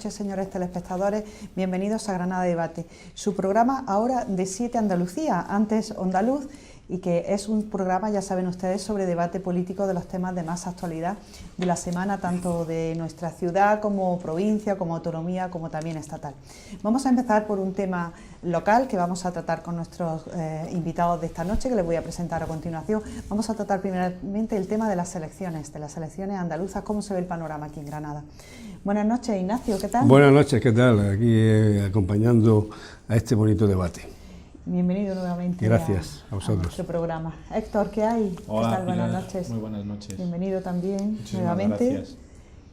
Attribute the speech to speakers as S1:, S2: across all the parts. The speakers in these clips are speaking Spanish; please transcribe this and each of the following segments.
S1: noches, señores telespectadores. Bienvenidos a Granada Debate, su programa ahora de 7 Andalucía, antes Ondaluz, y que es un programa, ya saben ustedes, sobre debate político de los temas de más actualidad de la semana, tanto de nuestra ciudad como provincia, como autonomía, como también estatal. Vamos a empezar por un tema local que vamos a tratar con nuestros invitados de esta noche, que les voy a presentar a continuación. Vamos a tratar primeramente el tema de las elecciones andaluzas, cómo se ve el panorama aquí en Granada. Buenas noches, Ignacio, ¿qué tal?
S2: Buenas noches, ¿qué tal? Aquí acompañando a este bonito debate.
S1: Bienvenido nuevamente.
S2: Gracias a vosotros.
S1: A nuestro programa. Héctor, ¿qué hay?
S3: Hola,
S1: ¿Qué tal? Buenas noches.
S3: Muy buenas noches.
S1: Bienvenido también.
S3: Muchísimas
S1: nuevamente.
S3: Gracias.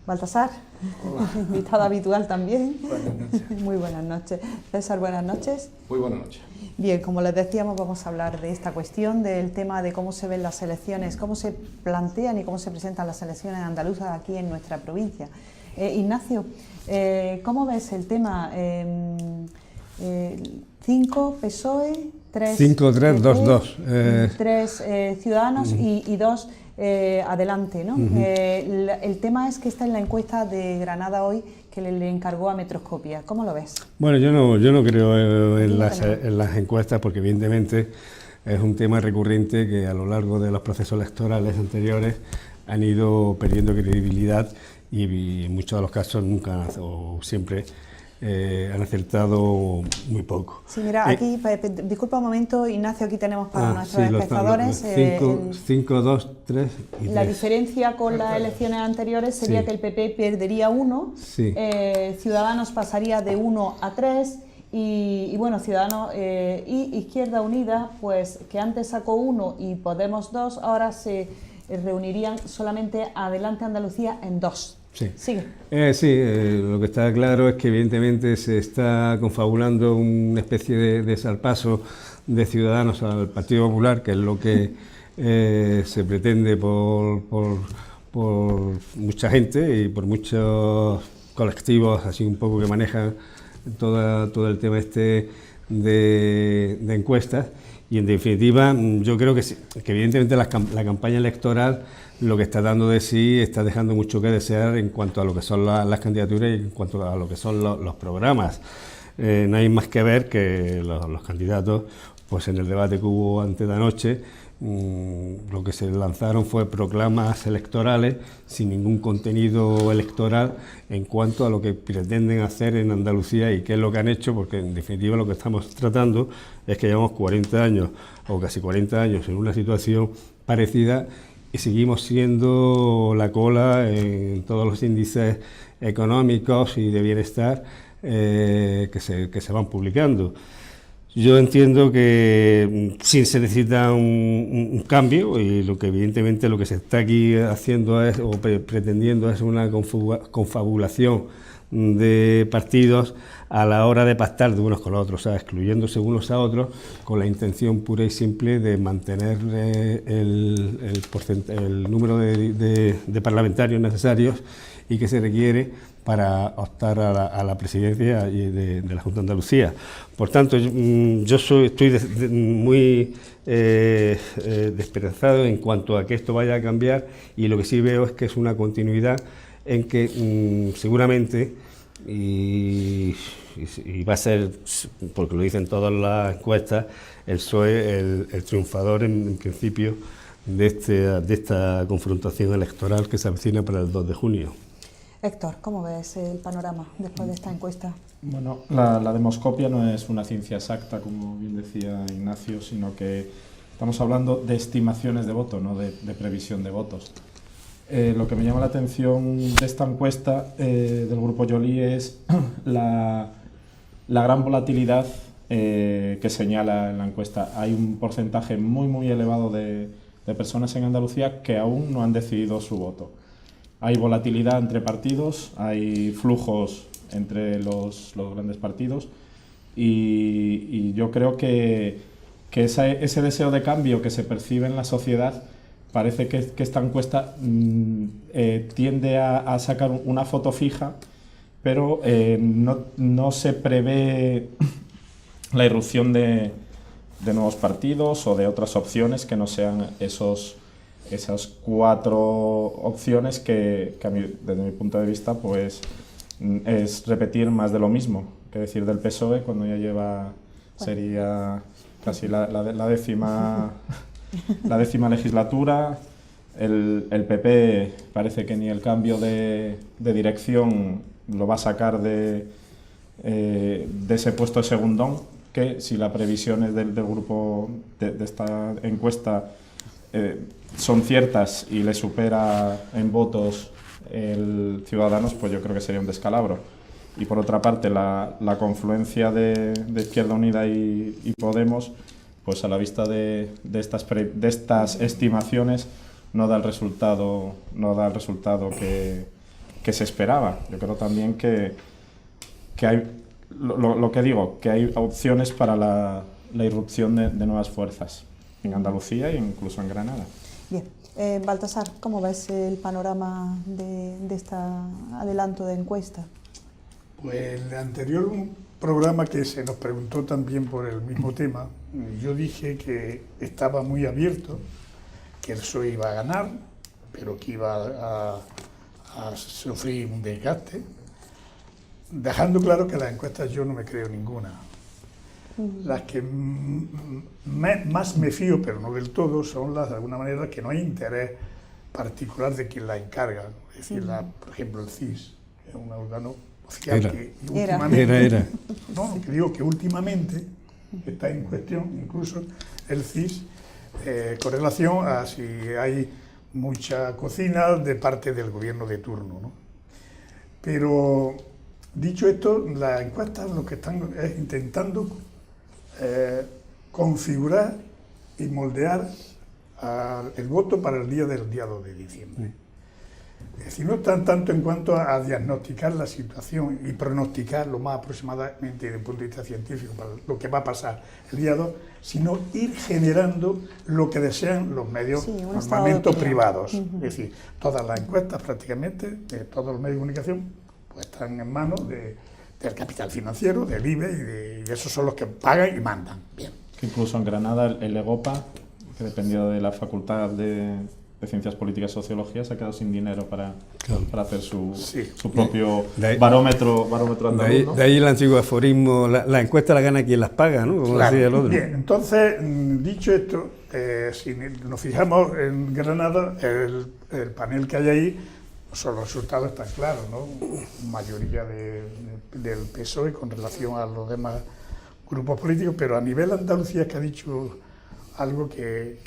S1: Baltasar, invitado habitual también.
S3: Buenas noches.
S1: Muy buenas noches. César, buenas noches.
S3: Muy buenas noches.
S1: Bien, como les decíamos, vamos a hablar de esta cuestión, del tema de cómo se ven las elecciones, cómo se plantean y cómo se presentan las elecciones andaluzas aquí en nuestra provincia. Ignacio, ¿cómo ves el tema? 5 PSOE, 3
S2: 5, 3, 2, 2.
S1: 3 Ciudadanos y 2 Adelante, ¿no? El tema es que está en la encuesta de Granada hoy que le encargó a Metroscopia. ¿Cómo lo ves?
S2: Bueno, yo no creo en las encuestas, porque evidentemente es un tema recurrente que a lo largo de los procesos electorales anteriores han ido perdiendo credibilidad y en muchos de los casos nunca o siempre han acertado muy poco.
S1: Sí, mira, aquí, disculpa un momento, Ignacio, aquí tenemos para nuestros
S2: sí,
S1: espectadores...
S2: 5, 2, 3 y 3.
S1: La diferencia con las elecciones anteriores sería
S2: sí.
S1: que el PP perdería 1,
S2: sí.
S1: Ciudadanos pasaría de 1 a 3 y bueno, Ciudadanos y Izquierda Unida, pues que antes sacó 1 y Podemos 2, ahora se reunirían solamente Adelante Andalucía en 2.
S2: Sí,
S1: sigue.
S2: Lo que está claro es que evidentemente se está confabulando una especie de salpaso de Ciudadanos al Partido Popular, que es lo que se pretende por mucha gente y por muchos colectivos así un poco que manejan todo el tema de encuestas. Y en definitiva, yo creo que evidentemente la campaña electoral lo que está dando de sí está dejando mucho que desear en cuanto a lo que son las candidaturas y en cuanto a lo que son los programas. No hay más que ver que los candidatos, pues en el debate que hubo antes de anoche, lo que se lanzaron fue proclamas electorales sin ningún contenido electoral en cuanto a lo que pretenden hacer en Andalucía y qué es lo que han hecho, porque en definitiva lo que estamos tratando es que llevamos 40 años o casi 40 años en una situación parecida y seguimos siendo la cola en todos los índices económicos y de bienestar que se van publicando. Yo entiendo que sí se necesita un cambio y lo que evidentemente lo que se está aquí haciendo es, o pretendiendo es una confabulación de partidos a la hora de pactar de unos con los otros, o sea, excluyéndose unos a otros con la intención pura y simple de mantener el número de parlamentarios necesarios y que se requiere para optar a la presidencia de la Junta de Andalucía. Por tanto, yo estoy muy desesperanzado en cuanto a que esto vaya a cambiar, y lo que sí veo es que es una continuidad en que seguramente, y va a ser, porque lo dicen todas las encuestas, el PSOE el triunfador en principio de esta confrontación electoral que se avecina para el 2 de junio.
S1: Héctor, ¿cómo ves el panorama después de esta encuesta?
S3: Bueno, la demoscopia no es una ciencia exacta, como bien decía Ignacio, sino que estamos hablando de estimaciones de voto, no de previsión de votos. Lo que me llama la atención de esta encuesta del Grupo Joly es la gran volatilidad que señala en la encuesta. Hay un porcentaje muy elevado de personas en Andalucía que aún no han decidido su voto. Hay volatilidad entre partidos, hay flujos entre los grandes partidos y yo creo que ese deseo de cambio que se percibe en la sociedad parece que esta encuesta tiende a sacar una foto fija, pero no se prevé la irrupción de nuevos partidos o de otras opciones que no sean esas 4 opciones que a mí, desde mi punto de vista, pues es repetir más de lo mismo, que decir del PSOE cuando ya lleva, sería casi la décima legislatura. El PP parece que ni el cambio de dirección lo va a sacar de ese puesto de segundón, que si las previsiones del grupo de esta encuesta son ciertas y le supera en votos el Ciudadanos, pues yo creo que sería un descalabro. Y por otra parte, la confluencia de Izquierda Unida y Podemos, pues a la vista de estas estimaciones, no da el resultado que se esperaba. Yo creo también que hay, lo que digo, que hay opciones para la irrupción de nuevas fuerzas en Andalucía e incluso en Granada.
S1: Bien. Baltasar, ¿cómo ves el panorama de este adelanto de encuesta?
S4: Pues el anterior programa que se nos preguntó también por el mismo tema, yo dije que estaba muy abierto, que el PSOE iba a ganar, pero que iba a sufrir un desgaste, dejando claro que las encuestas yo no me creo ninguna. Las que más me fío, pero no del todo, son las de alguna manera que no hay interés particular de quien la encarga. Es decir, por ejemplo, el CIS, que es un órgano oficial que últimamente...
S2: Era.
S4: No, que digo que últimamente está en cuestión, incluso el CIS, con relación a si hay mucha cocina de parte del gobierno de turno, ¿no? Pero, dicho esto, las encuestas lo que están es intentando configurar y moldear el voto para el día del día 2 de diciembre. Es decir, no están tanto en cuanto a diagnosticar la situación y pronosticar lo más aproximadamente desde el punto de vista científico para lo que va a pasar el día 2, sino ir generando lo que desean los medios normalmente privados. Es decir, todas las encuestas prácticamente, de todos los medios de comunicación, pues están en manos del capital financiero, del IBE, y esos son los que pagan y mandan. Bien.
S3: Que incluso en Granada el EGOPA, que dependía de la Facultad de Ciencias Políticas y Sociología, se ha quedado sin dinero para hacer su propio barómetro andaluz, ¿no?
S2: De ahí el antiguo aforismo, la encuesta la gana quien las paga, ¿no? Como decía el otro.
S4: Bien, entonces, dicho esto, si nos fijamos en Granada, el panel que hay ahí, pues los resultados están claros, ¿no? Mayoría del PSOE con relación a los demás grupos políticos, pero a nivel Andalucía, que ha dicho algo que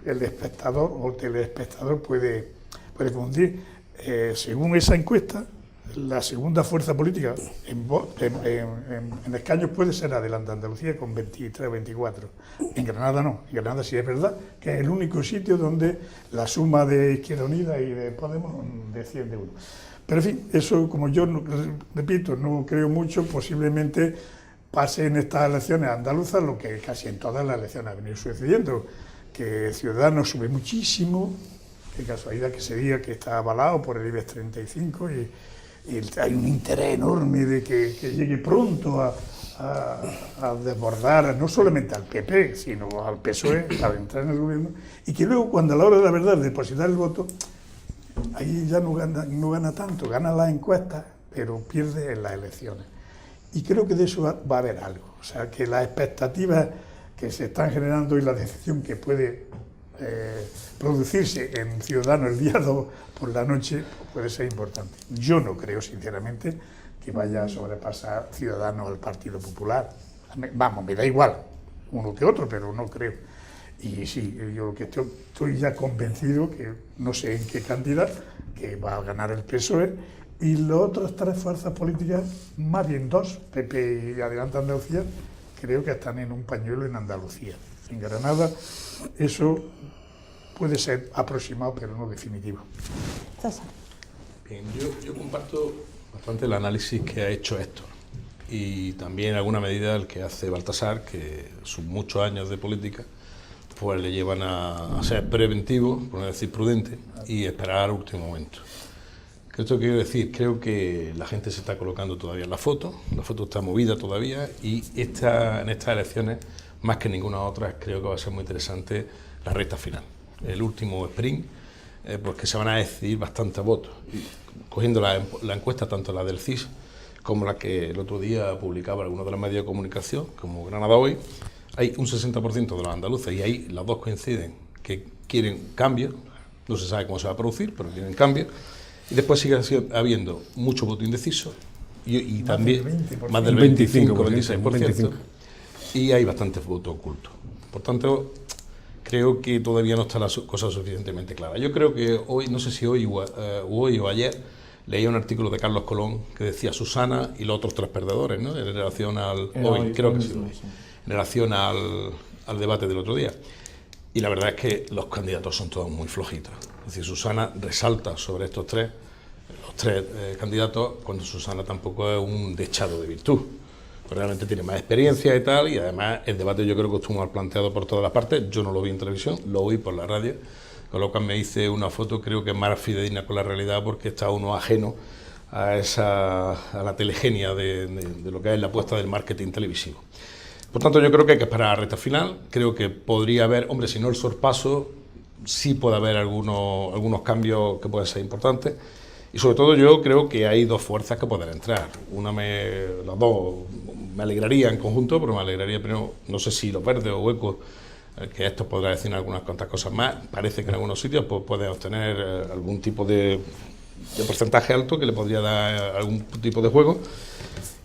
S4: el espectador o el telespectador puede confundir. Según esa encuesta, la segunda fuerza política en escaños puede ser Adelante Andalucía con 23 o 24. En Granada no. En Granada sí es verdad que es el único sitio donde la suma de Izquierda Unida y de Podemos desciende uno. Pero en fin, eso, como yo repito, no creo mucho, posiblemente pase en estas elecciones andaluzas lo que casi en todas las elecciones ha venido sucediendo, que Ciudadanos sube muchísimo, qué casualidad que se diga que está avalado por el IBEX 35 y hay un interés enorme de que llegue pronto a desbordar no solamente al PP, sino al PSOE para entrar en el gobierno, y que luego cuando a la hora de la verdad de depositar el voto, ahí ya no gana tanto, gana las encuestas, pero pierde en las elecciones. Y creo que de eso va a haber algo, o sea, que las expectativas que se están generando y la decepción que puede producirse en Ciudadanos el día 2 por la noche puede ser importante. Yo no creo, sinceramente, que vaya a sobrepasar Ciudadanos al Partido Popular. Vamos, me da igual uno que otro, pero no creo. Y sí, yo que estoy ya convencido, que no sé en qué cantidad, que va a ganar el PSOE, y las otras tres fuerzas políticas, más bien dos, PP y Adelante Andalucía, creo que están en un pañuelo en Andalucía. En Granada eso puede ser aproximado, pero no definitivo.
S1: César.
S5: Bien, yo comparto bastante el análisis que ha hecho Héctor y también en alguna medida el que hace Baltasar, que sus muchos años de política pues le llevan a ser preventivo, por no decir prudente, y esperar al último momento. ¿Qué esto quiero decir? Creo que la gente se está colocando todavía en la foto está movida todavía, y en estas elecciones, más que ninguna otra, creo que va a ser muy interesante la recta final, el último sprint, porque se van a decidir bastantes votos. Y cogiendo la encuesta, tanto la del CIS como la que el otro día publicaba algunos de los medios de comunicación, como Granada Hoy, hay un 60% de los andaluces, y ahí las dos coinciden, que quieren cambio, no se sabe cómo se va a producir, pero quieren cambio, y después sigue habiendo mucho voto indeciso, y también más del 25-26%, y hay bastantes votos ocultos. Por tanto, creo que todavía no está la cosa suficientemente clara. Yo creo que hoy, no sé si hoy o ayer, leía un artículo de Carlos Colón que decía Susana y los otros tres perdedores, ¿no? En relación al debate del otro día. Y la verdad es que los candidatos son todos muy flojitos. Es decir, Susana resalta sobre los tres candidatos, cuando Susana tampoco es un dechado de virtud. Realmente tiene más experiencia y tal, y además el debate yo creo que estuvo mal planteado por todas las partes. Yo no lo vi en televisión, lo oí por la radio, con lo cual me hice una foto, creo que es más fidedigna con la realidad, porque está uno ajeno a la telegenia de lo que es la apuesta del marketing televisivo. Por tanto, yo creo que hay que esperar a la recta final. Creo que podría haber, hombre, si no el sorpaso, sí puede haber algunos cambios que pueden ser importantes. Y sobre todo yo creo que hay dos fuerzas que pueden entrar. Las dos me alegraría en conjunto, pero me alegraría primero, no sé si los verdes o huecos, que esto podrá decir algunas cuantas cosas más. Parece que en algunos sitios pues, puede obtener algún tipo de porcentaje alto que le podría dar algún tipo de juego.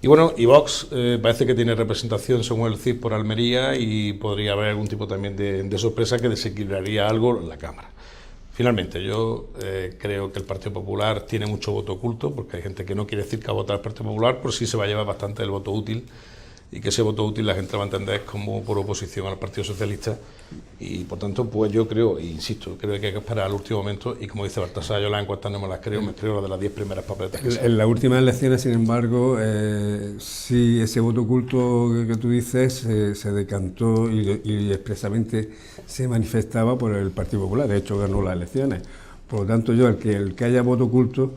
S5: Y bueno, y Vox parece que tiene representación según el CIS por Almería, y podría haber algún tipo también de sorpresa que desequilibraría algo en la Cámara. Finalmente, yo creo que el Partido Popular tiene mucho voto oculto, porque hay gente que no quiere decir que va a votar al Partido Popular, pero sí se va a llevar bastante el voto útil, y que ese voto útil la gente lo va a entender como por oposición al Partido Socialista, y por tanto, pues yo creo, e insisto, creo que hay que esperar al último momento, y como dice Baltasar, yo las encuestas no me las creo, me creo las de las 10 primeras papeletas que
S2: en las últimas elecciones, sin embargo, sí, ese voto oculto que tú dices se decantó y expresamente se manifestaba por el Partido Popular. De hecho, ganó las elecciones. Por lo tanto, yo, el que haya voto oculto,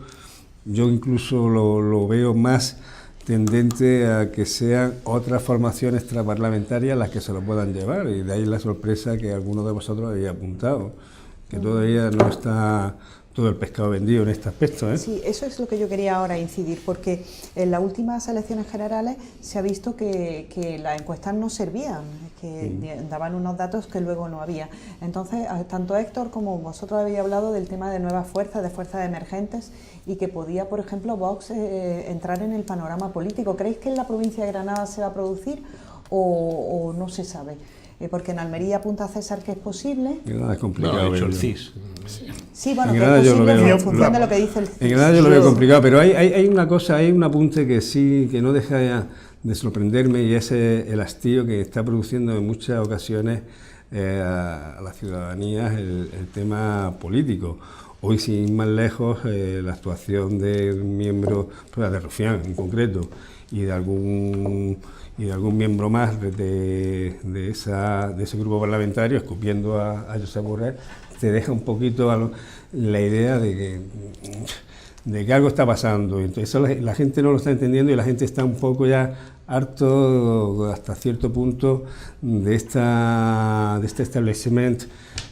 S2: yo incluso lo veo más tendente a que sean otras formaciones extraparlamentarias las que se lo puedan llevar, y de ahí la sorpresa que alguno de vosotros había apuntado, que todavía no está todo el pescado vendido en este aspecto, ¿eh?
S1: Sí, eso es lo que yo quería ahora incidir, porque en las últimas elecciones generales se ha visto que las encuestas no servían, que daban unos datos que luego no había. Entonces, tanto Héctor como vosotros habéis hablado del tema de nuevas fuerzas, de fuerzas emergentes, y que podía, por ejemplo, Vox entrar en el panorama político. ¿Creéis que en la provincia de Granada se va a producir o no se sabe? Porque en Almería apunta César que es posible.
S2: Granada es complicado.
S5: No, hecho el CIS.
S1: Sí, bueno,
S2: en
S1: que
S2: Granada
S1: es
S2: yo lo
S1: posible
S2: veo,
S1: en función de lo que dice el CIS.
S2: En Granada yo lo veo complicado, pero hay una cosa, hay un apunte que sí, que no deja de sorprenderme, y es el hastío que está produciendo en muchas ocasiones a la ciudadanía el tema político. Hoy, sin ir más lejos, la actuación de un miembro, pues, de Rufián en concreto, y de algún miembro más de ese grupo parlamentario, escupiendo a Josep Borrell, te deja un poquito la idea de que algo está pasando. Entonces eso la gente no lo está entendiendo, y la gente está un poco ya harto, hasta cierto punto, de este establishment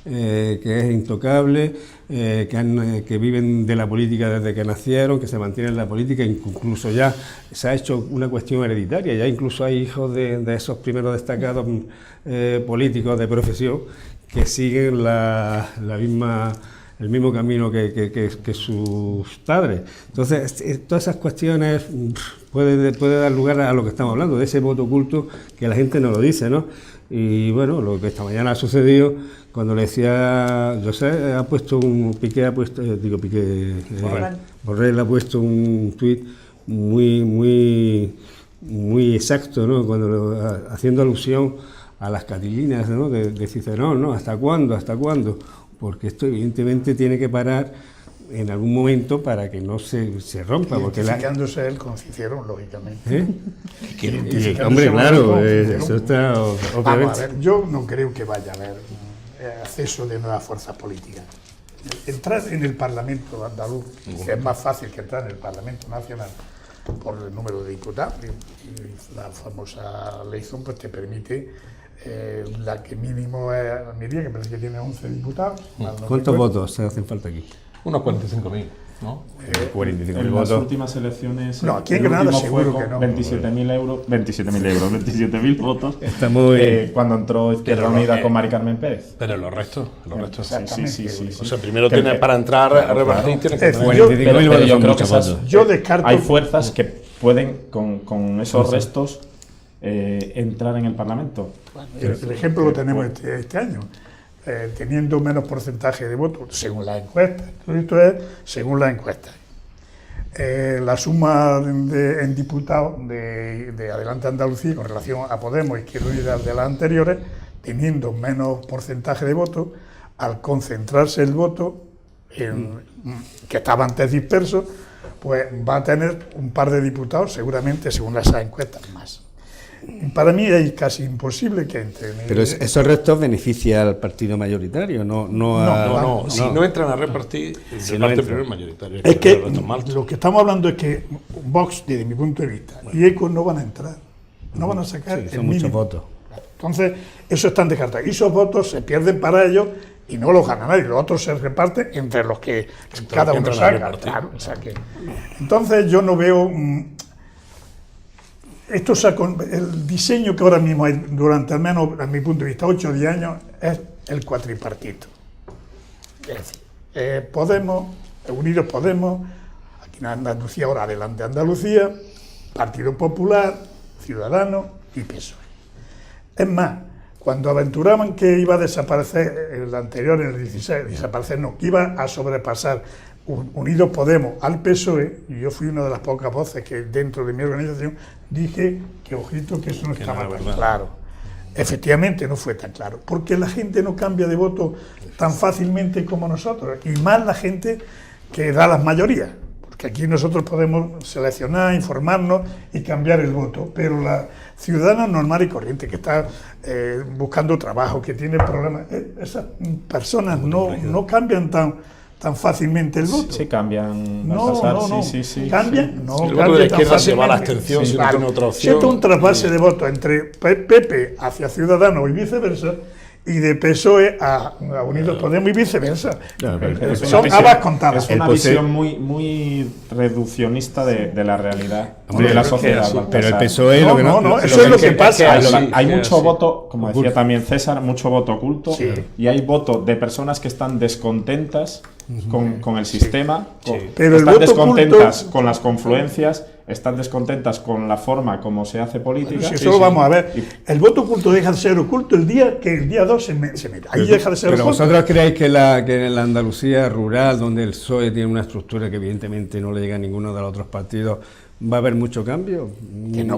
S2: que es intocable, que viven de la política desde que nacieron, que se mantienen en la política. Incluso ya se ha hecho una cuestión hereditaria, ya incluso hay hijos de esos primeros destacados políticos de profesión que siguen el mismo camino que sus padres. Entonces, todas esas cuestiones puede dar lugar a lo que estamos hablando, de ese voto oculto que la gente no lo dice, ¿no? Y bueno, lo que esta mañana ha sucedido, cuando le decía, José ha puesto Borrell ha puesto un tuit muy exacto, ¿no? Haciendo alusión a las catilinas, ¿no? de Cicerón, ¿no? ¿Hasta cuándo? Porque esto evidentemente tiene que parar en algún momento para que no se rompa.
S4: Identificándose él con Cicerón, lógicamente.
S2: Hombre, claro, eso está obviamente.
S4: Vamos a ver, yo no creo que vaya a haber acceso de nuevas fuerzas políticas. Entrar en el Parlamento andaluz es más fácil que entrar en el Parlamento nacional por el número de diputados, y la famosa ley pues te permite la que mínimo es Almería, que parece que tiene 11 diputados.
S2: ¿Cuántos votos se hacen falta aquí?
S5: Unos 45.000, ¿no?
S2: 45.000
S3: En las
S2: votos.
S3: últimas elecciones,
S4: No, aquí en
S3: el
S4: Granada
S3: último
S4: seguro
S3: fue
S4: que no.
S3: con 27.000 votos.
S2: Está muy...
S3: Cuando entró Izquierda
S5: Pero,
S3: Unida con Mari Carmen Pérez.
S5: Pero los restos,
S3: Sí.
S5: O sea, primero
S3: Que-
S5: tienes para entrar a repartir, tienes que tener.
S2: 45.000
S3: Pero
S2: votos
S3: yo
S2: son
S3: creo que
S2: muchos
S3: esas-
S2: votos.
S4: Yo descarto.
S3: Hay fuerzas que pueden, con esos restos, entrar en el Parlamento.
S4: El ejemplo lo tenemos este año. Teniendo menos porcentaje de votos, según las encuestas. Todo esto es según las encuestas. La suma en diputados de Adelante Andalucía con relación a Podemos y Izquierda Unida de las anteriores, teniendo menos porcentaje de votos, al concentrarse el voto, que estaba antes disperso, pues va a tener un par de diputados, seguramente, según esas encuestas, más. Para mí es casi imposible que entre.
S2: Pero esos restos benefician al partido mayoritario, no
S5: No, si no entran a repartir,
S2: Si
S5: el
S2: no
S5: reparte
S2: entran.
S5: primero el mayoritario.
S4: Es que
S5: el resto es más alto.
S4: lo que estamos hablando es que Vox, desde mi punto de vista, y ECO no van a entrar, no van a sacar
S2: Sí,
S4: el
S2: son muchos
S4: mínimo.
S2: votos.
S4: Entonces, eso están descartados. Y esos votos se pierden para ellos y no los gana nadie. Los otros se reparten entre los que cada
S5: que
S4: uno
S5: entran a
S4: saca.
S5: repartir.
S4: Claro, o sea que, entonces, yo no veo. Esto el diseño que ahora mismo hay durante al menos, a mi punto de vista, 8 o 10 años, es el cuatripartito. Es decir, Podemos, Unidos Podemos, aquí en Andalucía, ahora Adelante Andalucía, Partido Popular, Ciudadanos y PSOE. Es más, cuando aventuraban que iba a desaparecer el anterior, en el 16, desaparecer no, que iba a sobrepasar Unidos Podemos al PSOE, y yo fui una de las pocas voces que dentro de mi organización dije que, ojito, que eso no
S5: Que
S4: estaba
S5: no era
S4: tan
S5: verdad.
S4: claro. Efectivamente no fue tan claro, porque la gente no cambia de voto tan fácilmente como nosotros, y más la gente que da las mayorías, porque aquí nosotros podemos seleccionar, informarnos y cambiar el voto, pero la ciudadana normal y corriente que está buscando trabajo, que tiene problemas, esas personas no cambian tan fácilmente el voto.
S3: Sí, cambian.
S4: No,
S3: Baltasar,
S4: no.
S3: Sí.
S4: Cambian, no
S5: El voto
S4: cambian
S5: de la
S4: tan
S5: izquierda se va a la
S4: fácilmente.
S5: abstención si no tiene otra opción.
S4: Siento un trasvase de votos entre PP hacia Ciudadanos y viceversa, y de PSOE a Unidos Podemos y viceversa.
S2: Claro, pero
S3: Es una
S4: Son
S3: visión-
S4: habas contadas.
S3: Es una
S2: El
S3: visión muy reduccionista de la realidad
S2: Hombre,
S3: de la
S2: es que
S3: sociedad.
S2: sí,
S3: Baltasar.
S2: pero el PSOE
S4: No,
S2: lo que
S4: no, eso es lo que pasa.
S3: Hay
S5: sí,
S3: mucho
S5: sí.
S3: voto, como decía
S2: Oculto.
S3: también César, mucho voto oculto,
S4: Sí.
S3: y hay voto de personas que están descontentas con el sistema,
S4: Pero el
S3: están
S4: voto
S3: descontentas
S4: oculto-
S3: con las confluencias, están descontentas con la forma como se hace política.
S4: Si eso lo vamos a ver. El voto oculto deja de ser oculto el día que el día 2 se mete. Ahí deja de ser
S2: Pero
S4: oculto.
S2: vosotros creéis que en la Andalucía rural, donde el PSOE tiene una estructura que evidentemente no le llega a ninguno de los otros partidos, ¿va a haber mucho cambio?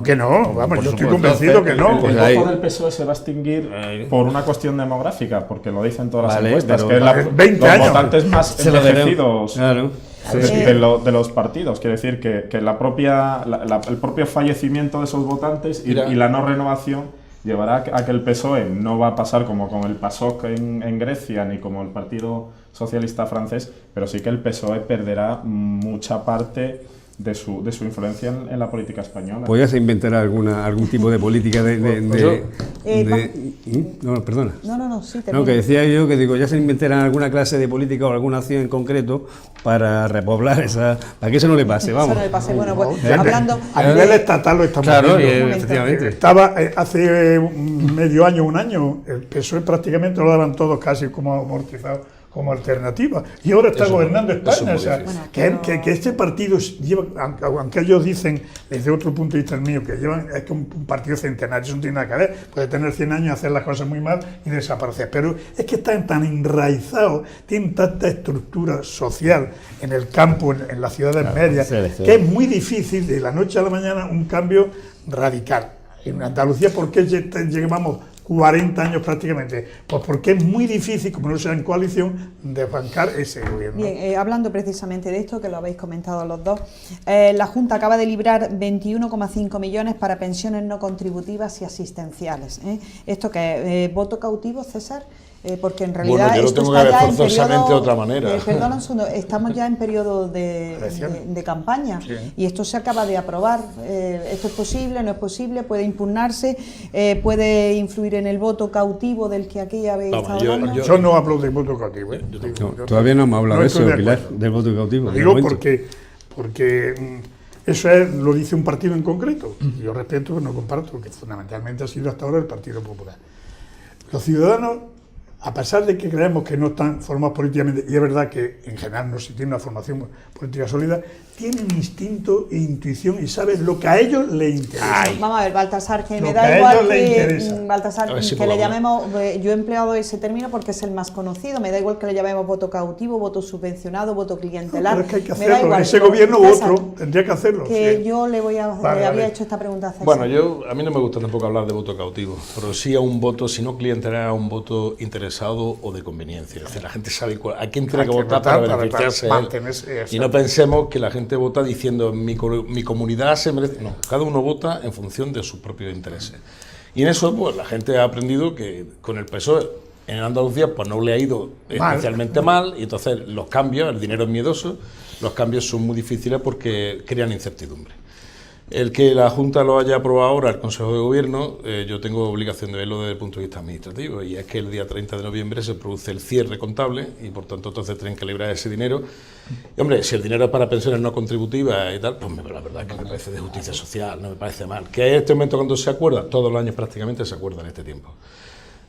S4: Que no. Vamos,
S2: Por
S4: yo estoy
S2: supuesto.
S4: convencido que no.
S3: El
S2: Pues
S3: voto
S2: ahí-
S3: del PSOE se va a extinguir por una cuestión demográfica, porque lo dicen todas las
S2: Vale,
S3: encuestas,
S2: pero-
S3: que es
S4: Vale, 20
S3: los
S4: años.
S3: votantes más
S2: Se lo debemos.
S3: envejecidos
S2: Claro. Sí.
S3: de los partidos. Quiere decir que el propio fallecimiento de esos votantes
S5: Mira.
S3: y la no renovación llevará a que el PSOE no va a pasar como con el PASOK en Grecia ni como el Partido Socialista francés, pero sí que el PSOE perderá mucha parte de su influencia en la política española.
S2: ¿Podrías inventar algún tipo de política No, perdona.
S1: No, sí,
S2: No,
S1: termina.
S2: que decía yo que digo, ya se inventarán alguna clase de política o alguna acción en concreto para repoblar esa... para que eso no le pase,
S1: Eso
S2: vamos.
S1: no le pase. Bueno, pues
S2: ¿Eh?
S1: hablando
S4: A nivel estatal lo estamos
S2: Claro,
S4: viendo.
S2: efectivamente.
S4: Estaba hace medio año, un año, el PSOE prácticamente lo daban todos casi como amortizado, como alternativa. Y ahora está
S5: Eso
S4: gobernando
S5: eso
S4: España.
S5: es
S4: O sea,
S5: muy
S1: difícil.
S4: que este partido lleva, aunque ellos dicen, desde otro punto de vista el mío, que llevan, es que un partido centenario, eso no tiene nada que ver. Puede tener 100 años, hacer las cosas muy mal y desaparecer. Pero es que están tan enraizados, tienen tanta estructura social en el campo, en las ciudades medias,
S2: sí.
S4: que es muy difícil de la noche a la mañana un cambio radical. En Andalucía, ¿por qué llevamos 40 años prácticamente? Pues porque es muy difícil, como no sea en coalición, desbancar ese gobierno.
S1: Bien, hablando precisamente de esto, que lo habéis comentado los dos, la Junta acaba de librar 21,5 millones para pensiones no contributivas y asistenciales. ¿Esto que es voto cautivo, César? porque en realidad
S5: Bueno, yo lo
S1: esto
S5: tengo que
S1: está
S5: ver
S1: ya en
S5: forzosamente
S1: periodo,
S5: de otra manera.
S1: perdona un segundo, estamos ya en periodo de campaña y esto se acaba de aprobar. ¿Esto es posible, no es posible? ¿Puede impugnarse? ¿Puede influir en el voto cautivo del que aquí habéis estado hablando?
S4: Yo no hablo de voto cautivo.
S2: Todavía no hemos hablado de eso,
S4: estoy de
S2: Pilar,
S4: acuerdo.
S2: del voto cautivo.
S4: Lo
S2: de
S4: digo
S2: momento.
S4: porque eso lo dice un partido en concreto. Yo respeto, no comparto, que fundamentalmente ha sido hasta ahora el Partido Popular. Los ciudadanos, a pesar de que creemos que no están formados políticamente, y es verdad que en general no se tiene una formación política sólida, tienen instinto e intuición y saben lo que a ellos les interesa.
S1: Vamos a ver, Baltasar, que
S4: Lo
S1: me
S4: que
S1: da
S4: a
S1: igual
S4: ellos les
S1: que
S4: interesa.
S1: Baltasar,
S5: A ver si
S1: que
S5: puedo
S1: le
S5: hablar.
S1: llamemos, yo he empleado ese término porque es el más conocido, me da igual que le llamemos voto cautivo, voto subvencionado, voto clientelar.
S4: Pero es que hay que
S1: me da
S4: hacerlo,
S1: igual,
S4: ese
S1: pero,
S4: gobierno u
S1: César,
S4: otro tendría que hacerlo.
S1: que
S4: sí.
S1: yo le
S4: Vale.
S1: había hecho esta pregunta a César.
S5: Bueno, a mí no me gusta tampoco hablar de voto cautivo, pero sí a un voto, si no clientelar, a un voto interesado o de conveniencia. Es decir, la gente sabe a quién tiene
S4: Hay
S5: que
S4: que
S5: votar
S4: votar
S5: para beneficiarse
S4: para
S5: él.
S4: mantenerse,
S5: Y no pensemos que la gente vota diciendo mi comunidad se merece. No, cada uno vota en función de sus propios intereses. Y en eso, pues la gente ha aprendido que con el PSOE en Andalucía pues no le ha ido especialmente mal, y entonces los cambios, el dinero es miedoso, los cambios son muy difíciles porque crean incertidumbre. El que la Junta lo haya aprobado ahora, el Consejo de Gobierno, yo tengo obligación de verlo desde el punto de vista administrativo, y es que el día 30 de noviembre se produce el cierre contable y por tanto entonces tienen que librar ese dinero. Y hombre, si el dinero es para pensiones no contributivas y tal, pues la verdad es que me parece de justicia social, no me parece mal. Que en este momento cuando se acuerda, todos los años prácticamente se acuerda en este tiempo.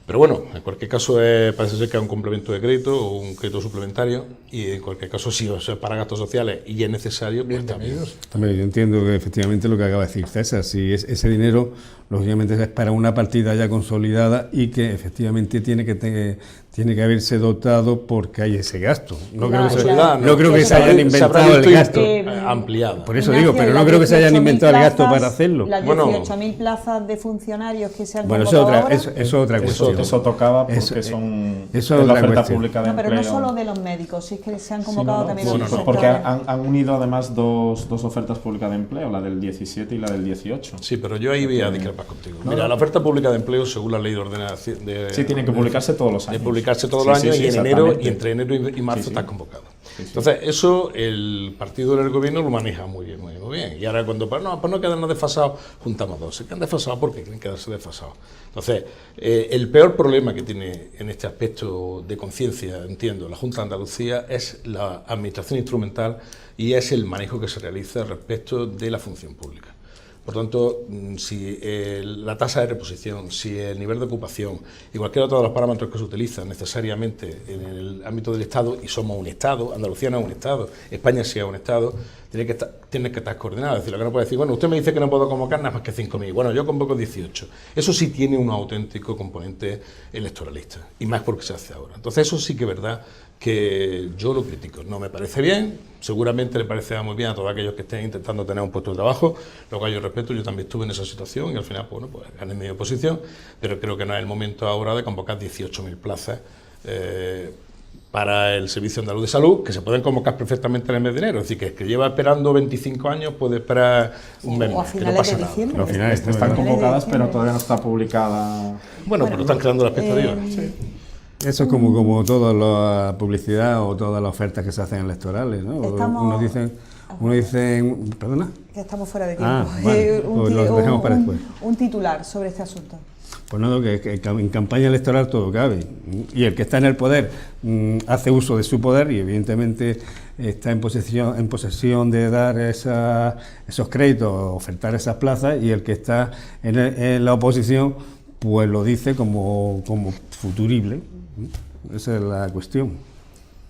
S5: Pero bueno, en cualquier caso parece ser que es un complemento de crédito o un crédito suplementario, y en cualquier caso si es para gastos sociales y es necesario, pues también.
S2: También yo entiendo que efectivamente lo que acaba de decir César, si ese dinero lógicamente es para una partida ya consolidada y que efectivamente tiene que haberse dotado porque hay ese gasto. No creo que se hayan inventado el gasto.
S5: Ampliado.
S2: Por eso digo, pero no creo que se hayan inventado el gasto para hacerlo.
S1: Las
S5: Bueno,
S1: 18.000 plazas de funcionarios que se han
S2: Bueno,
S1: convocado ahora.
S2: eso es otra cuestión.
S3: Eso tocaba porque
S2: Eso-
S3: son
S2: eso
S3: es
S2: es
S3: la
S2: otra
S3: oferta
S2: cuestión.
S3: pública de
S1: No, pero
S3: empleo.
S1: no solo de los médicos, si es que se han
S3: Sí,
S1: convocado
S3: no, no.
S1: también
S3: Bueno,
S1: otros
S3: porque
S1: sectores.
S3: han unido además dos ofertas públicas de empleo, la del 17 y la del 18.
S5: Sí, pero yo ahí voy a discrepar contigo. Mira, la oferta pública de empleo, según la ley de ordenación...
S3: Sí, tiene que publicarse todos los
S5: de
S3: años.
S5: publicarse todos
S3: Sí,
S5: los
S3: sí,
S5: años,
S3: sí,
S5: y en enero,
S3: exactamente.
S5: y entre enero y marzo
S3: Sí, sí.
S5: estás convocado.
S3: Sí, sí.
S5: Entonces, eso el partido del gobierno lo maneja muy bien, muy bien. Y ahora cuando, pues no quedarnos desfasados, juntamos dos. Se quedan desfasados porque quieren quedarse desfasados. Entonces, el peor problema que tiene en este aspecto de conciencia, entiendo, la Junta de Andalucía, es la administración instrumental y es el manejo que se realiza respecto de la función pública. Por tanto, si la tasa de reposición, si el nivel de ocupación y cualquier otro de los parámetros que se utilizan necesariamente en el ámbito del Estado, y somos un Estado, Andalucía no es un Estado, España sí es un Estado, tiene que estar coordinado. Es decir, lo que no puede decir, bueno, usted me dice que no puedo convocar nada más que 5.000, bueno, yo convoco 18. Eso sí tiene un auténtico componente electoralista, y más porque se hace ahora. Entonces, eso sí que es verdad que yo lo critico. No me parece bien, seguramente le parecerá muy bien a todos aquellos que estén intentando tener un puesto de trabajo, lo cual yo respeto, yo también estuve en esa situación y al final, bueno, pues gané mi oposición, pero creo que no es el momento ahora de convocar 18.000 plazas para el Servicio Andaluz de Salud, que se pueden convocar perfectamente en el mes de enero. Es decir, que el que lleva esperando 25 años puede esperar un mes
S1: O a
S5: más, que no
S1: finales
S5: pasa
S1: de
S5: nada.
S1: diciembre.
S2: Al final
S3: Están
S1: Finales de
S3: convocadas, pero
S1: diciembre.
S3: todavía no está publicada.
S5: Bueno, pero están creando la expectativa.
S2: Eso es como toda la publicidad o todas las ofertas que se hacen electorales, ¿no?
S1: Estamos-
S2: Uno dice, perdona.
S1: Que estamos fuera de tiempo.
S2: Vale, pues lo dejamos para después.
S1: Un titular sobre este asunto.
S2: Pues no, que en campaña electoral todo cabe. Y el que está en el poder hace uso de su poder y evidentemente está en posesión de dar esos créditos, ofertar esas plazas, y el que está en la oposición pues lo dice como futurible. Esa es la cuestión.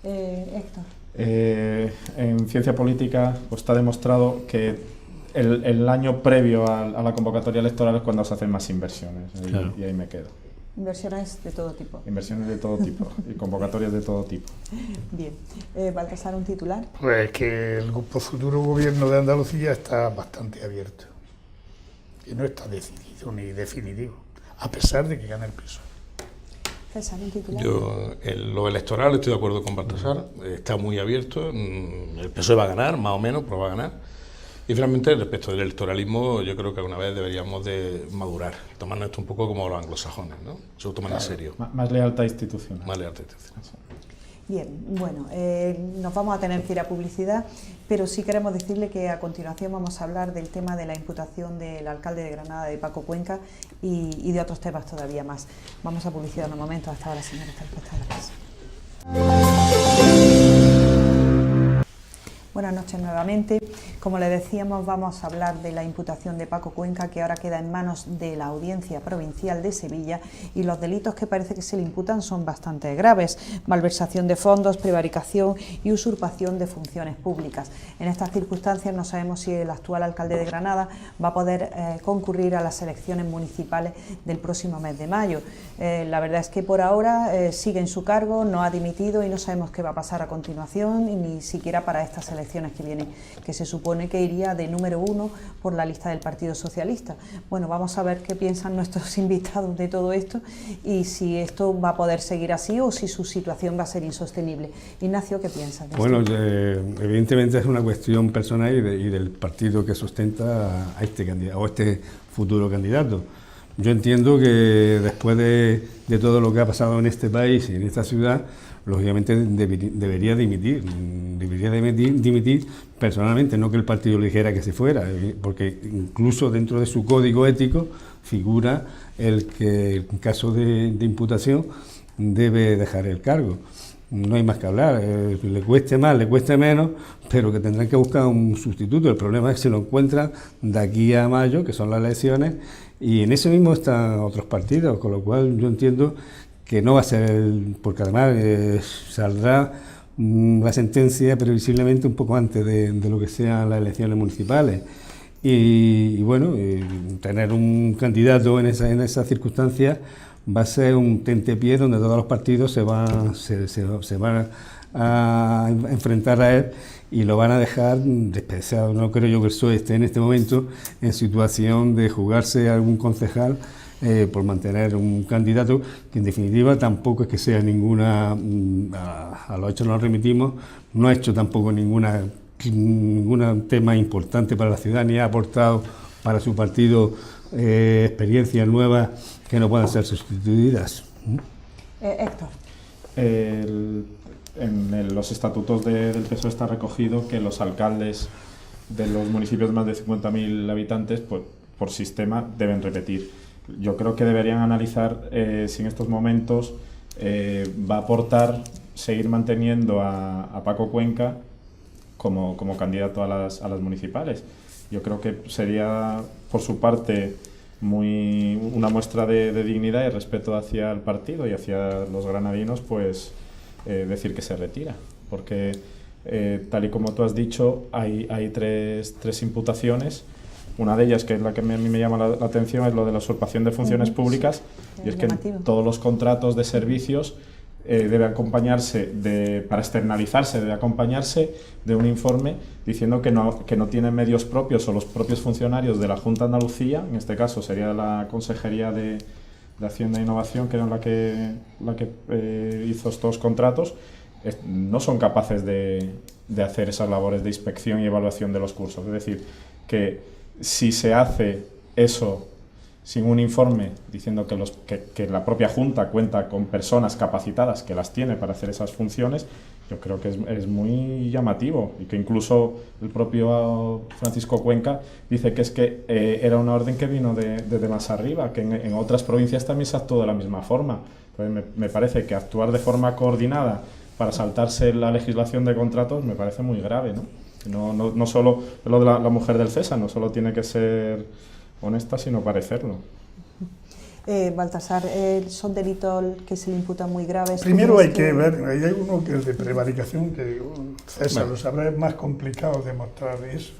S1: Héctor.
S3: En ciencia política pues está demostrado que el año previo a la convocatoria electoral es cuando se hacen más inversiones.
S2: Claro.
S3: Y ahí me quedo.
S1: Inversiones de todo tipo.
S3: Inversiones de todo tipo y convocatorias de todo tipo.
S1: Bien. Baltasar, un titular.
S4: Pues que el futuro gobierno de Andalucía está bastante abierto. Y no está decidido ni definitivo, a pesar de que gana el PSOE.
S1: César, un titular.
S5: Yo, en lo electoral, estoy de acuerdo con Baltasar, está muy abierto, el PSOE va a ganar, más o menos, pero va a ganar. Y finalmente, respecto del electoralismo, yo creo que alguna vez deberíamos de madurar, tomarnos esto un poco como los anglosajones, ¿no? Se lo toman en serio.
S3: Más lealtad institucional.
S5: Más lealtad institucional.
S1: Bien, bueno, nos vamos a tener que ir a publicidad, pero sí queremos decirle que a continuación vamos a hablar del tema de la imputación del alcalde de Granada, de Paco Cuenca, y de otros temas todavía más. Vamos a publicidad en un momento. Hasta ahora, señores telespectadores. Buenas noches nuevamente. Como le decíamos, vamos a hablar de la imputación de Paco Cuenca, que ahora queda en manos de la Audiencia Provincial de Sevilla, y los delitos que parece que se le imputan son bastante graves: malversación de fondos, prevaricación y usurpación de funciones públicas. En estas circunstancias no sabemos si el actual alcalde de Granada va a poder concurrir a las elecciones municipales del próximo mes de mayo. La verdad es que por ahora sigue en su cargo, no ha dimitido y no sabemos qué va a pasar a continuación, y ni siquiera para estas elecciones que vienen, que se supone que iría de número 1 por la lista del Partido Socialista. Bueno, vamos a ver qué piensan nuestros invitados de todo esto y si esto va a poder seguir así o si su situación va a ser insostenible. Ignacio, ¿qué piensas de
S2: Bueno,
S1: esto?
S2: evidentemente es una cuestión personal y del partido que sustenta a este candidato o este futuro candidato. Yo entiendo que después de todo lo que ha pasado en este país y en esta ciudad, lógicamente debería dimitir personalmente, no que el partido le dijera que se fuera, porque incluso dentro de su código ético figura el que en caso de imputación debe dejar el cargo. No hay más que hablar, le cueste más, le cueste menos, pero que tendrán que buscar un sustituto. El problema es que se lo encuentran de aquí a mayo, que son las elecciones, y en eso mismo están otros partidos, con lo cual yo entiendo que no va a ser, porque además saldrá la sentencia previsiblemente un poco antes de lo que sean las elecciones municipales. Y bueno, tener un candidato en esas circunstancias va a ser un tentepié donde todos los partidos se van a enfrentar a él y lo van a dejar despedazado. No creo yo que el PSOE esté en este momento en situación de jugarse a algún concejal por mantener un candidato que en definitiva tampoco es que sea ninguna, a los hechos nos remitimos, no ha hecho tampoco ningún tema importante para la ciudad, ni ha aportado para su partido experiencias nuevas que no puedan ser sustituidas.
S1: Héctor.
S3: En los estatutos del PSOE está recogido que los alcaldes de los municipios de más de 50.000 habitantes, pues, por sistema, deben repetir. Yo creo que deberían analizar si en estos momentos va a aportar seguir manteniendo a Paco Cuenca como candidato a las municipales. Yo creo que sería, por su parte, una muestra de dignidad y respeto hacia el partido y hacia los granadinos, pues decir que se retira, porque tal y como tú has dicho, hay tres imputaciones. Una de ellas, que es la que a mí me llama la atención, es lo de la usurpación de funciones públicas, y es que en todos los contratos de servicios debe acompañarse, para externalizarse, debe acompañarse de un informe diciendo que no tiene medios propios, o los propios funcionarios de la Junta de Andalucía, en este caso sería la Consejería de Hacienda e Innovación, que era la que hizo estos contratos, no son capaces de hacer esas labores de inspección y evaluación de los cursos. Es decir, que si se hace eso sin un informe diciendo que la propia Junta cuenta con personas capacitadas que las tiene para hacer esas funciones, yo creo que es muy llamativo, y que incluso el propio Francisco Cuenca dice que es que era una orden que vino desde más arriba, que en otras provincias también se actuó de la misma forma. Entonces me parece que actuar de forma coordinada para saltarse la legislación de contratos me parece muy grave, ¿no? No solo lo de la mujer del César, no solo tiene que ser honesta, sino parecerlo.
S1: Baltasar, ¿son delitos que se le imputan muy graves?
S4: Primero hay que ver, hay uno que es de prevaricación, que César lo sabrá, es más complicado demostrar eso.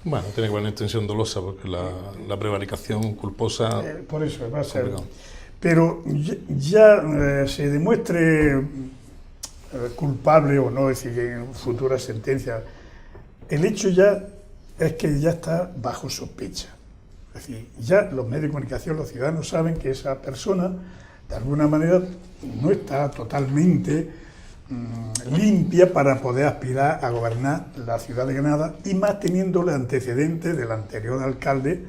S5: Bueno, tiene que haber una intención dolosa, porque la prevaricación culposa...
S4: por eso va a ser.
S5: Complicado.
S4: Pero ya se demuestre culpable o no, es decir, que en futuras sentencias, el hecho ya es que ya está bajo sospecha. Es decir, ya los medios de comunicación, los ciudadanos saben que esa persona, de alguna manera, no está totalmente limpia para poder aspirar a gobernar la ciudad de Granada, y más teniendo el antecedente del anterior alcalde,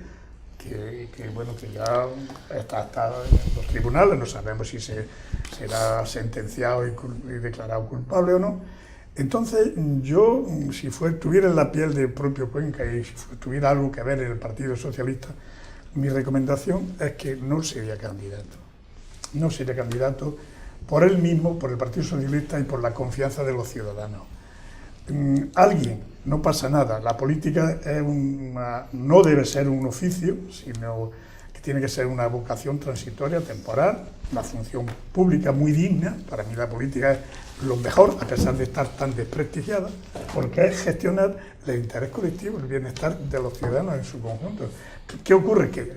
S4: que ya está en los tribunales, no sabemos si será sentenciado y declarado culpable o no. Entonces, yo, si tuviera en la piel del propio Cuenca y si tuviera algo que ver en el Partido Socialista, mi recomendación es que no sería candidato. No sería candidato por él mismo, por el Partido Socialista y por la confianza de los ciudadanos. Alguien, no pasa nada, la política no debe ser un oficio, sino que tiene que ser una vocación transitoria, temporal, una función pública muy digna. Para mí la política es lo mejor, a pesar de estar tan desprestigiada, porque es gestionar el interés colectivo, el bienestar de los ciudadanos en su conjunto. ¿Qué ocurre? Que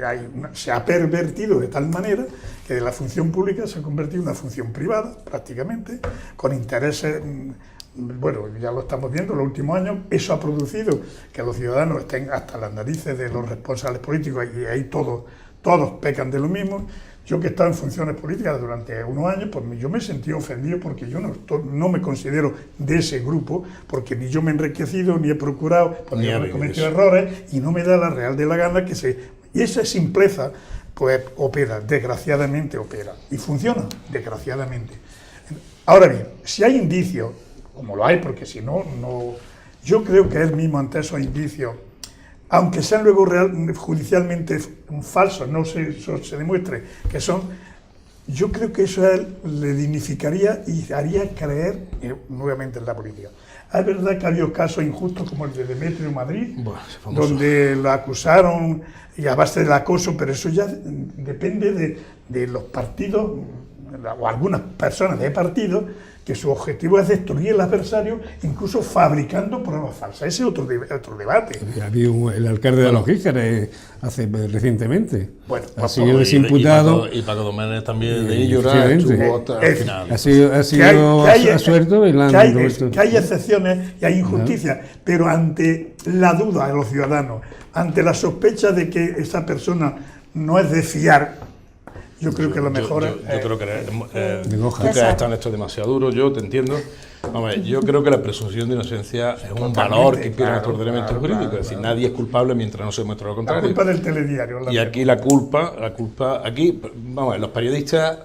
S4: se ha pervertido de tal manera que la función pública se ha convertido en una función privada, prácticamente, con intereses, bueno, ya lo estamos viendo en los últimos años. Eso ha producido que los ciudadanos estén hasta las narices de los responsables políticos, y ahí todos pecan de lo mismo. Yo, que he estado en funciones políticas durante unos años, pues yo me he sentido ofendido, porque yo no me considero de ese grupo, porque ni yo me he enriquecido, ni he procurado, porque yo he cometido errores, y no me da la real de la gana y esa simpleza, pues desgraciadamente opera, y funciona, desgraciadamente. Ahora bien, si hay indicios, como lo hay, porque si no, yo creo que él mismo, ante esos indicios, aunque sean luego judicialmente falsos, no se demuestre que son, yo creo que eso a él le dignificaría y haría creer nuevamente en la política. Es verdad que ha habido casos injustos como el de Demetrio Madrid, donde lo acusaron y a base del acoso, pero eso ya depende de los partidos, o algunas personas de partidos, que su objetivo es destruir el adversario, incluso fabricando pruebas falsas. Ese es otro debate.
S2: Había el alcalde de Los Guíjares recientemente.
S4: Bueno,
S2: ha sido desimputado.
S5: Y Paco Doménez también de Illora estuvo hasta el final.
S2: Ha sido absuelto.
S4: Que hay excepciones y hay injusticias, pero ante la duda de los ciudadanos, ante la sospecha de que esa persona no es de fiar, yo creo que lo mejor
S5: yo creo que están esto demasiado duro, yo te entiendo. Vamos, yo creo que la presunción de inocencia es un valor que impide nuestro ordenamiento jurídico. Es decir, nadie es culpable mientras no se demuestre lo contrario.
S4: La culpa del telediario.
S5: Y aquí la culpa, aquí, vamos, los periodistas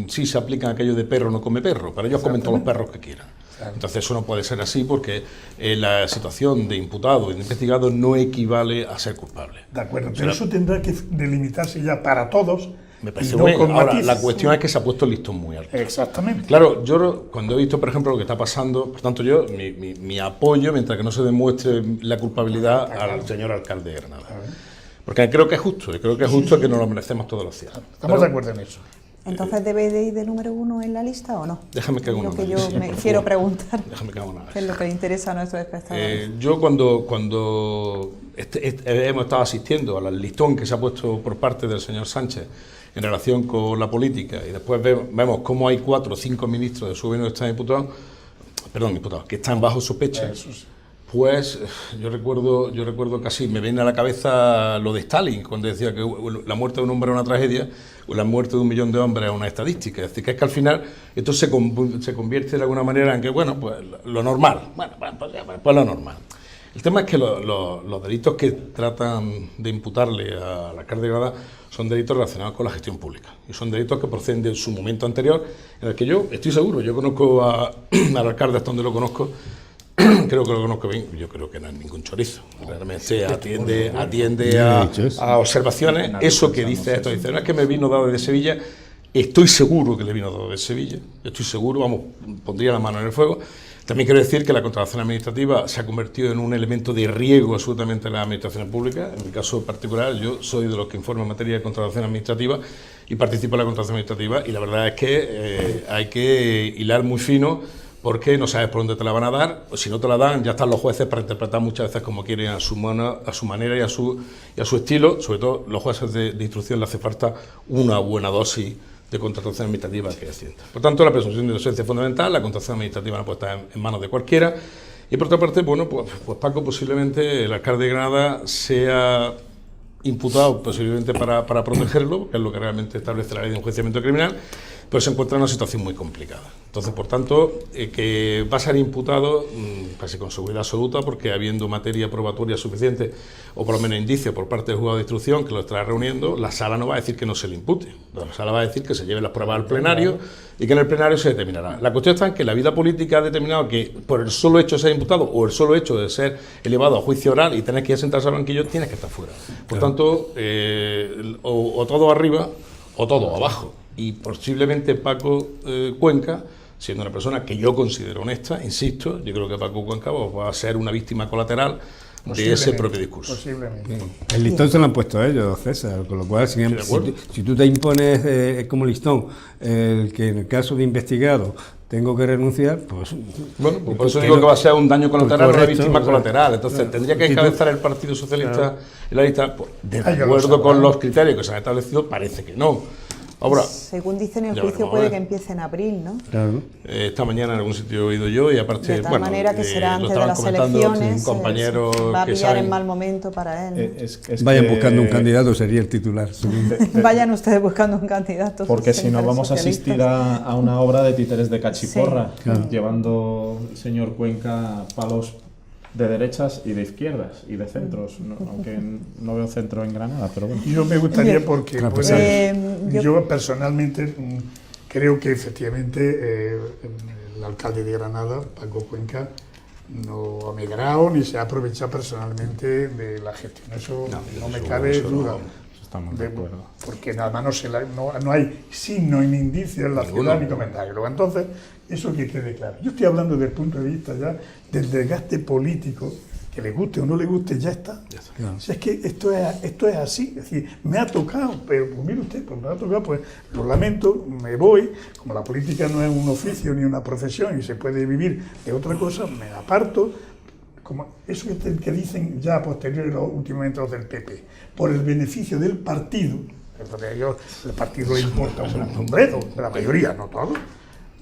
S5: sí se aplican aquello de perro no come perro, pero ellos comen todos los perros que quieran. Entonces eso no puede ser así, porque la situación de imputado y de investigado no equivale a ser culpable.
S4: De acuerdo, pero eso tendrá que delimitarse ya para todos.
S5: Me parece muy bien. Ahora, la cuestión es que se ha puesto el listón muy alto.
S4: Exactamente.
S5: Claro, yo cuando he visto, por ejemplo, lo que está pasando, por tanto yo, mi apoyo, mientras que no se demuestre la culpabilidad al señor alcalde de Granada. Porque creo que es justo, que nos lo merecemos todos los ciudadanos.
S4: Estamos de acuerdo en eso.
S1: Entonces, ¿debe de ir de número 1 en la lista o no?
S5: Déjame que haga una
S1: análisis. Lo que yo me quiero preguntar.
S5: Déjame que haga una
S1: análisis. Es lo que le interesa a nuestros espectadores.
S5: Yo cuando hemos estado asistiendo al listón que se ha puesto por parte del señor Sánchez en relación con la política, y después vemos cómo hay 4 o 5 ministros de su gobierno que están diputados, que están bajo sospecha. Pues yo recuerdo casi, me viene a la cabeza lo de Stalin, cuando decía que la muerte de un hombre es una tragedia, o la muerte de 1 millón de hombres es una estadística. Es decir, que es que al final esto se convierte de alguna manera en que, bueno, pues lo normal, pues lo normal. El tema es que los delitos que tratan de imputarle al alcalde de Granada son delitos relacionados con la gestión pública, y son delitos que proceden de su momento anterior, en el que yo estoy seguro, yo conozco al alcalde hasta donde lo conozco. Creo que lo conozco bien, yo creo que no es ningún chorizo, realmente atiende a observaciones. Eso que dice esto, dice, no es que me vino dado de Sevilla, estoy seguro que le vino dado de Sevilla, estoy seguro, vamos, pondría la mano en el fuego. También quiero decir que la contratación administrativa se ha convertido en un elemento de riesgo absolutamente en las administraciones públicas. En mi caso particular, yo soy de los que informa en materia de contratación administrativa y participo en la contratación administrativa, y la verdad es que hay que hilar muy fino, porque no sabes por dónde te la van a dar, o si no te la dan, ya están los jueces para interpretar muchas veces como quieren, a su manera y a su estilo. Sobre todo los jueces de instrucción le hace falta una buena dosis de contratación administrativa que es cierta. Por tanto, la presunción de inocencia es fundamental, la contratación administrativa no puede estar en manos de cualquiera. Y por otra parte, bueno, pues Paco, posiblemente el alcalde de Granada sea imputado posiblemente para protegerlo, que es lo que realmente establece la ley de enjuiciamiento criminal, pero se encuentra en una situación muy complicada. Entonces, por tanto, que va a ser imputado casi con seguridad absoluta, porque habiendo materia probatoria suficiente, o por lo menos indicios por parte del juzgado de instrucción que lo estará reuniendo, la sala no va a decir que no se le impute. La sala va a decir que se lleven las pruebas al plenario y que en el plenario se determinará. La cuestión está en que la vida política ha determinado que por el solo hecho de ser imputado o el solo hecho de ser elevado a juicio oral y tener que ir a sentarse al banquillo, tienes que estar fuera. Por tanto, o todo arriba o todo abajo. Y posiblemente Paco Cuenca, siendo una persona que yo considero honesta, insisto, yo creo que Paco Cuenca va a ser una víctima colateral de ese propio discurso.
S4: Posiblemente.
S2: El listón se lo han puesto a ellos, César, con lo cual, si tú te impones como listón que en el caso de investigado tengo que renunciar, pues...
S5: Bueno, pues por eso digo que va a ser un daño colateral,
S2: correcto,
S5: una víctima colateral. Entonces, tendría que encabezar el Partido Socialista en la lista, pues, de acuerdo con los criterios que se han establecido, parece que no. Ahora,
S1: según dicen, el
S5: ya
S1: juicio
S5: veremos,
S1: puede que empiece en abril, ¿no?
S2: Claro.
S5: Esta mañana en algún sitio he oído yo y aparte,
S1: De tal manera que será
S5: lo
S1: antes de
S5: estaban
S1: las
S5: comentando
S1: elecciones,
S5: compañeros
S1: va a
S5: que
S1: pillar en
S5: saben.
S1: mal momento para él.
S2: Vayan buscando un candidato, sería el titular.
S1: Vayan ustedes buscando un candidato.
S3: Porque si no vamos a
S1: socialistas.
S3: asistir a una obra de títeres de cachiporra,
S2: Sí, claro.
S3: llevando el señor Cuenca palos de derechas y de izquierdas y de centros, aunque no veo centro en Granada, pero bueno.
S4: Yo me gustaría porque
S2: pues,
S4: yo personalmente creo que efectivamente el alcalde de Granada, Paco Cuenca, no ha migrado ni se ha aprovechado personalmente de la gestión. Eso no me cabe duda.
S3: Estamos de acuerdo.
S4: Porque nada más no hay signo ni indicio en la ciudad ni comentario. Luego, entonces, eso que quede claro. Yo estoy hablando desde el punto de vista ya del desgaste político, que le guste o no le guste, ya está.
S2: Claro.
S4: O sea, es que esto es así. Es decir, me ha tocado, pero pues mire usted, pues me ha tocado, pues lo lamento, me voy. Como la política no es un oficio ni una profesión y se puede vivir de otra cosa, me aparto. Como eso que dicen ya a posteriori últimamente los del PP, por el beneficio del partido, porque a ellos el partido le importa un sombrero, la mayoría, no todos,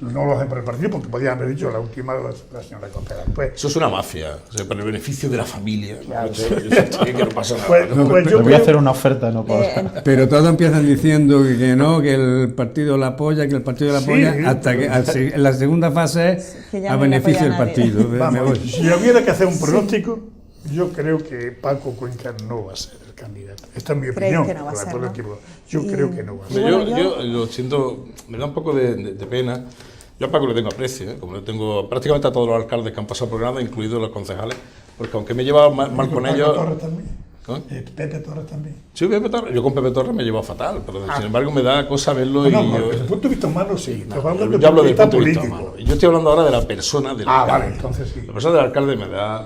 S4: no lo hacen por el partido porque podían haber dicho la última la señora Cospedal. Pues,
S5: Eso es una mafia, o sea, para el beneficio de la familia.
S4: Claro.
S5: Que no pasa nada.
S4: pues yo
S3: Le voy a
S4: creo-
S3: hacer una oferta, no puedo.
S2: Pero todos empiezan diciendo que no, que el partido la apoya, que el partido la
S4: Sí,
S2: apoya, hasta que en la segunda fase es
S1: que ya
S2: a
S1: no le
S2: beneficio del
S1: apoya a nadie.
S2: partido. Me
S4: Vamos,
S2: voy.
S4: si hubiera que hacer un pronóstico, yo creo que Paco Cuenca no va a ser el candidato. Esta es mi
S1: ¿Creéis
S4: opinión.
S1: que no va a
S4: por la
S1: ser,
S4: cual
S1: no?
S4: equivoco. Yo
S1: Y-
S4: creo que no va a
S1: y
S4: ser.
S1: bueno,
S5: yo lo siento, me da un poco de pena. Yo a Paco le tengo aprecio, como le tengo prácticamente a todos los alcaldes que han pasado por Granada, incluidos los concejales, porque aunque me he llevado mal con
S4: Paco
S5: ellos...
S4: Torres también.
S5: ¿Cómo?
S4: Pepe Torres también.
S5: Sí, Pepe Torres. Yo con Pepe Torres me he llevado fatal, pero sin embargo me da cosa verlo y...
S4: No, desde el punto de vista humano sí.
S5: No,
S4: Te hablo
S5: yo hablo desde el punto de vista
S4: político.
S5: humano. Y yo estoy hablando ahora de la persona del alcalde.
S4: Vale, entonces sí.
S5: La persona del alcalde me da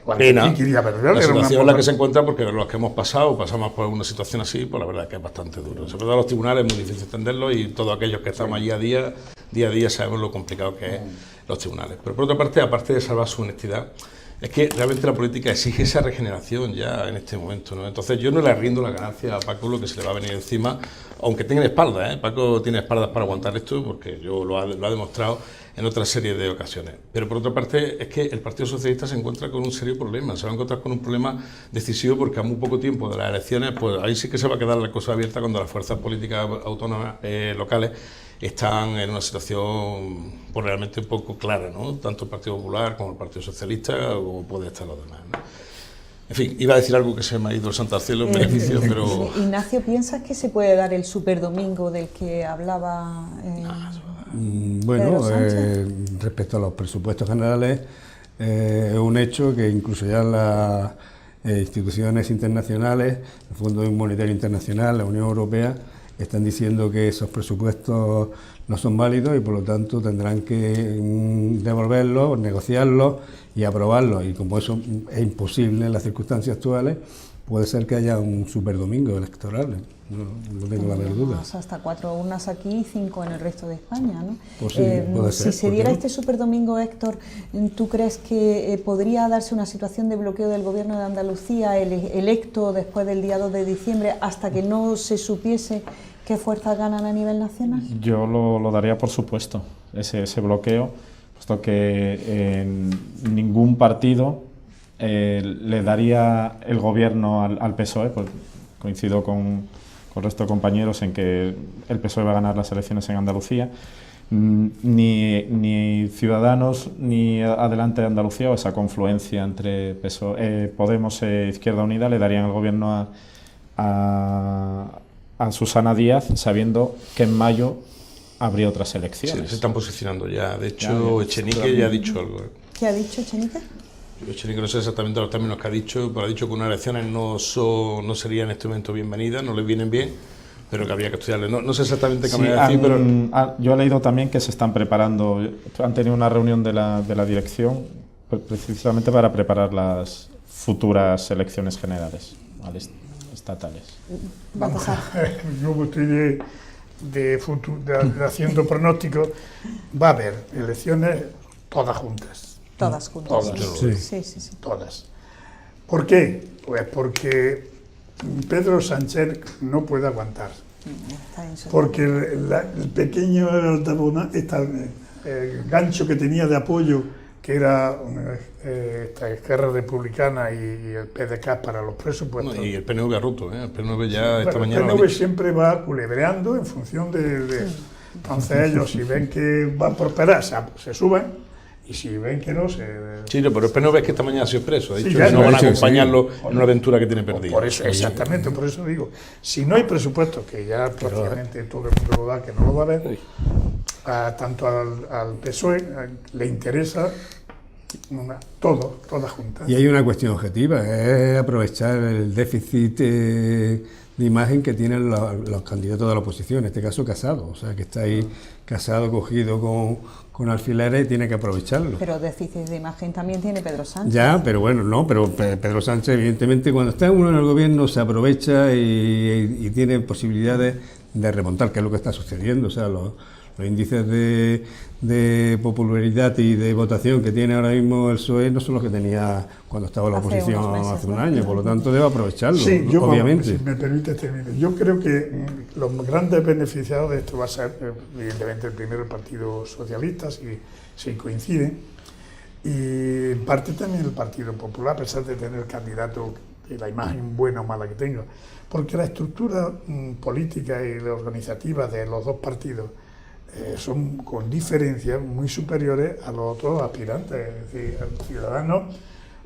S4: Bueno,
S5: pena
S4: ¿quién quería perder?
S5: la
S4: Era una
S5: situación en la que
S4: forma-
S5: se encuentra, porque los que hemos pasamos por una situación así, pues la verdad es que es bastante duro. Sobre todo los tribunales es muy difícil entenderlo y todos aquellos que estamos allí día a día sabemos lo complicado que es los tribunales. Pero por otra parte, aparte de salvar su honestidad, es que realmente la política exige esa regeneración ya en este momento, ¿no? Entonces yo no le rindo la ganancia a Paco lo que se le va a venir encima, aunque tenga espaldas, ¿eh? Paco tiene espaldas para aguantar esto, porque yo lo ha demostrado en otra serie de ocasiones. Pero por otra parte es que el Partido Socialista se encuentra con un serio problema, se va a encontrar con un problema decisivo porque a muy poco tiempo de las elecciones, pues ahí sí que se va a quedar la cosa abierta cuando las fuerzas políticas autónomas locales están en una situación pues, realmente un poco clara, ¿no? Tanto el Partido Popular como el Partido Socialista, como puede estar los demás, ¿no? En fin, iba a decir algo que se me ha ido el santo al cielo en beneficio, pero...
S1: Ignacio, ¿piensas que se puede dar el superdomingo del que hablaba?
S2: Bueno,
S1: Pedro Sánchez.
S2: respecto a los presupuestos generales, es un hecho que incluso ya las instituciones internacionales, el Fondo Monetario Internacional, la Unión Europea, están diciendo que esos presupuestos no son válidos y por lo tanto tendrán que devolverlos, negociarlos y aprobarlos. Y como eso es imposible en las circunstancias actuales, puede ser que haya un superdomingo electoral. No tengo la menor duda.
S1: Tenemos hasta 4 urnas aquí y 5 en el resto de España, ¿no?
S2: Pues sí, puede ser,
S1: si se
S2: ¿por qué
S1: diera
S2: no?
S1: este superdomingo, Héctor, ¿tú crees que podría darse una situación de bloqueo del gobierno de Andalucía electo después del día 2 de diciembre hasta que no se supiese qué fuerzas ganan a nivel nacional?
S3: Yo lo daría por supuesto, ese bloqueo, puesto que ningún partido le daría el gobierno al PSOE, pues coincido con con el resto de compañeros en que el PSOE va a ganar las elecciones en Andalucía. Ni Ciudadanos ni Adelante de Andalucía, o esa confluencia entre PSOE, Podemos e Izquierda Unida, le darían el gobierno a Susana Díaz, sabiendo que en mayo habría otras elecciones.
S5: Sí, se están posicionando ya. De hecho, Echenique ya ha dicho algo.
S1: ¿Qué ha dicho Echenique?
S5: Echenique no sé exactamente los términos que ha dicho, pero ha dicho que unas elecciones no serían en este momento bienvenidas, no les vienen bien, pero que había que estudiarle. No sé exactamente qué me va a decir, pero...
S3: Yo he leído también que se están preparando, han tenido una reunión de la dirección precisamente para preparar las futuras elecciones generales, estatales.
S4: Vamos a ver, yo estoy haciendo pronósticos. Va a haber elecciones todas juntas.
S1: Todas juntas.
S4: Todas.
S1: Sí.
S4: Todas. ¿Por qué? Pues porque Pedro Sánchez no puede aguantar. Porque el pequeño el gancho que tenía de apoyo, que era esta Esquerra Republicana y el PDeCAT para los presupuestos.
S5: No, y el PNV ha roto, el PNV ya esta mañana.
S4: El PNV siempre va culebreando en función de entonces ellos, si ven que va a prosperar, se suben, y si ven que no, se...
S5: Sí, pero el PNV es que esta mañana ha sido expreso, ha dicho
S4: ya,
S5: que no van a
S2: sí,
S5: acompañarlo en una aventura que tiene perdida.
S4: Por eso, exactamente, por eso digo, si no hay presupuesto, que ya prácticamente todo el mundo lo da, que no lo va a haber, tanto al PSOE le interesa todas juntas.
S2: Y hay una cuestión objetiva, es aprovechar el déficit de imagen que tienen los candidatos de la oposición, en este caso Casado, o sea, que está ahí Casado cogido con alfileres y tiene que aprovecharlo.
S1: Pero déficit de imagen también tiene Pedro Sánchez.
S2: Ya, pero bueno, no, pero Pedro Sánchez, evidentemente, cuando está uno en el gobierno se aprovecha y tiene posibilidades de remontar, que es lo que está sucediendo, o sea, los índices de popularidad y de votación que tiene ahora mismo el PSOE no son los que tenía cuando estaba en la oposición hace un año, por lo tanto debe aprovecharlo,
S4: sí,
S2: obviamente.
S4: Si me permite terminar, yo creo que los grandes beneficiados de esto va a ser, evidentemente, el primero el Partido Socialista, si coinciden, y en parte también el Partido Popular, a pesar de tener candidato y la imagen buena o mala que tenga, porque la estructura política y la organizativa de los dos partidos son con diferencias muy superiores a los otros aspirantes. Es decir, el Ciudadanos,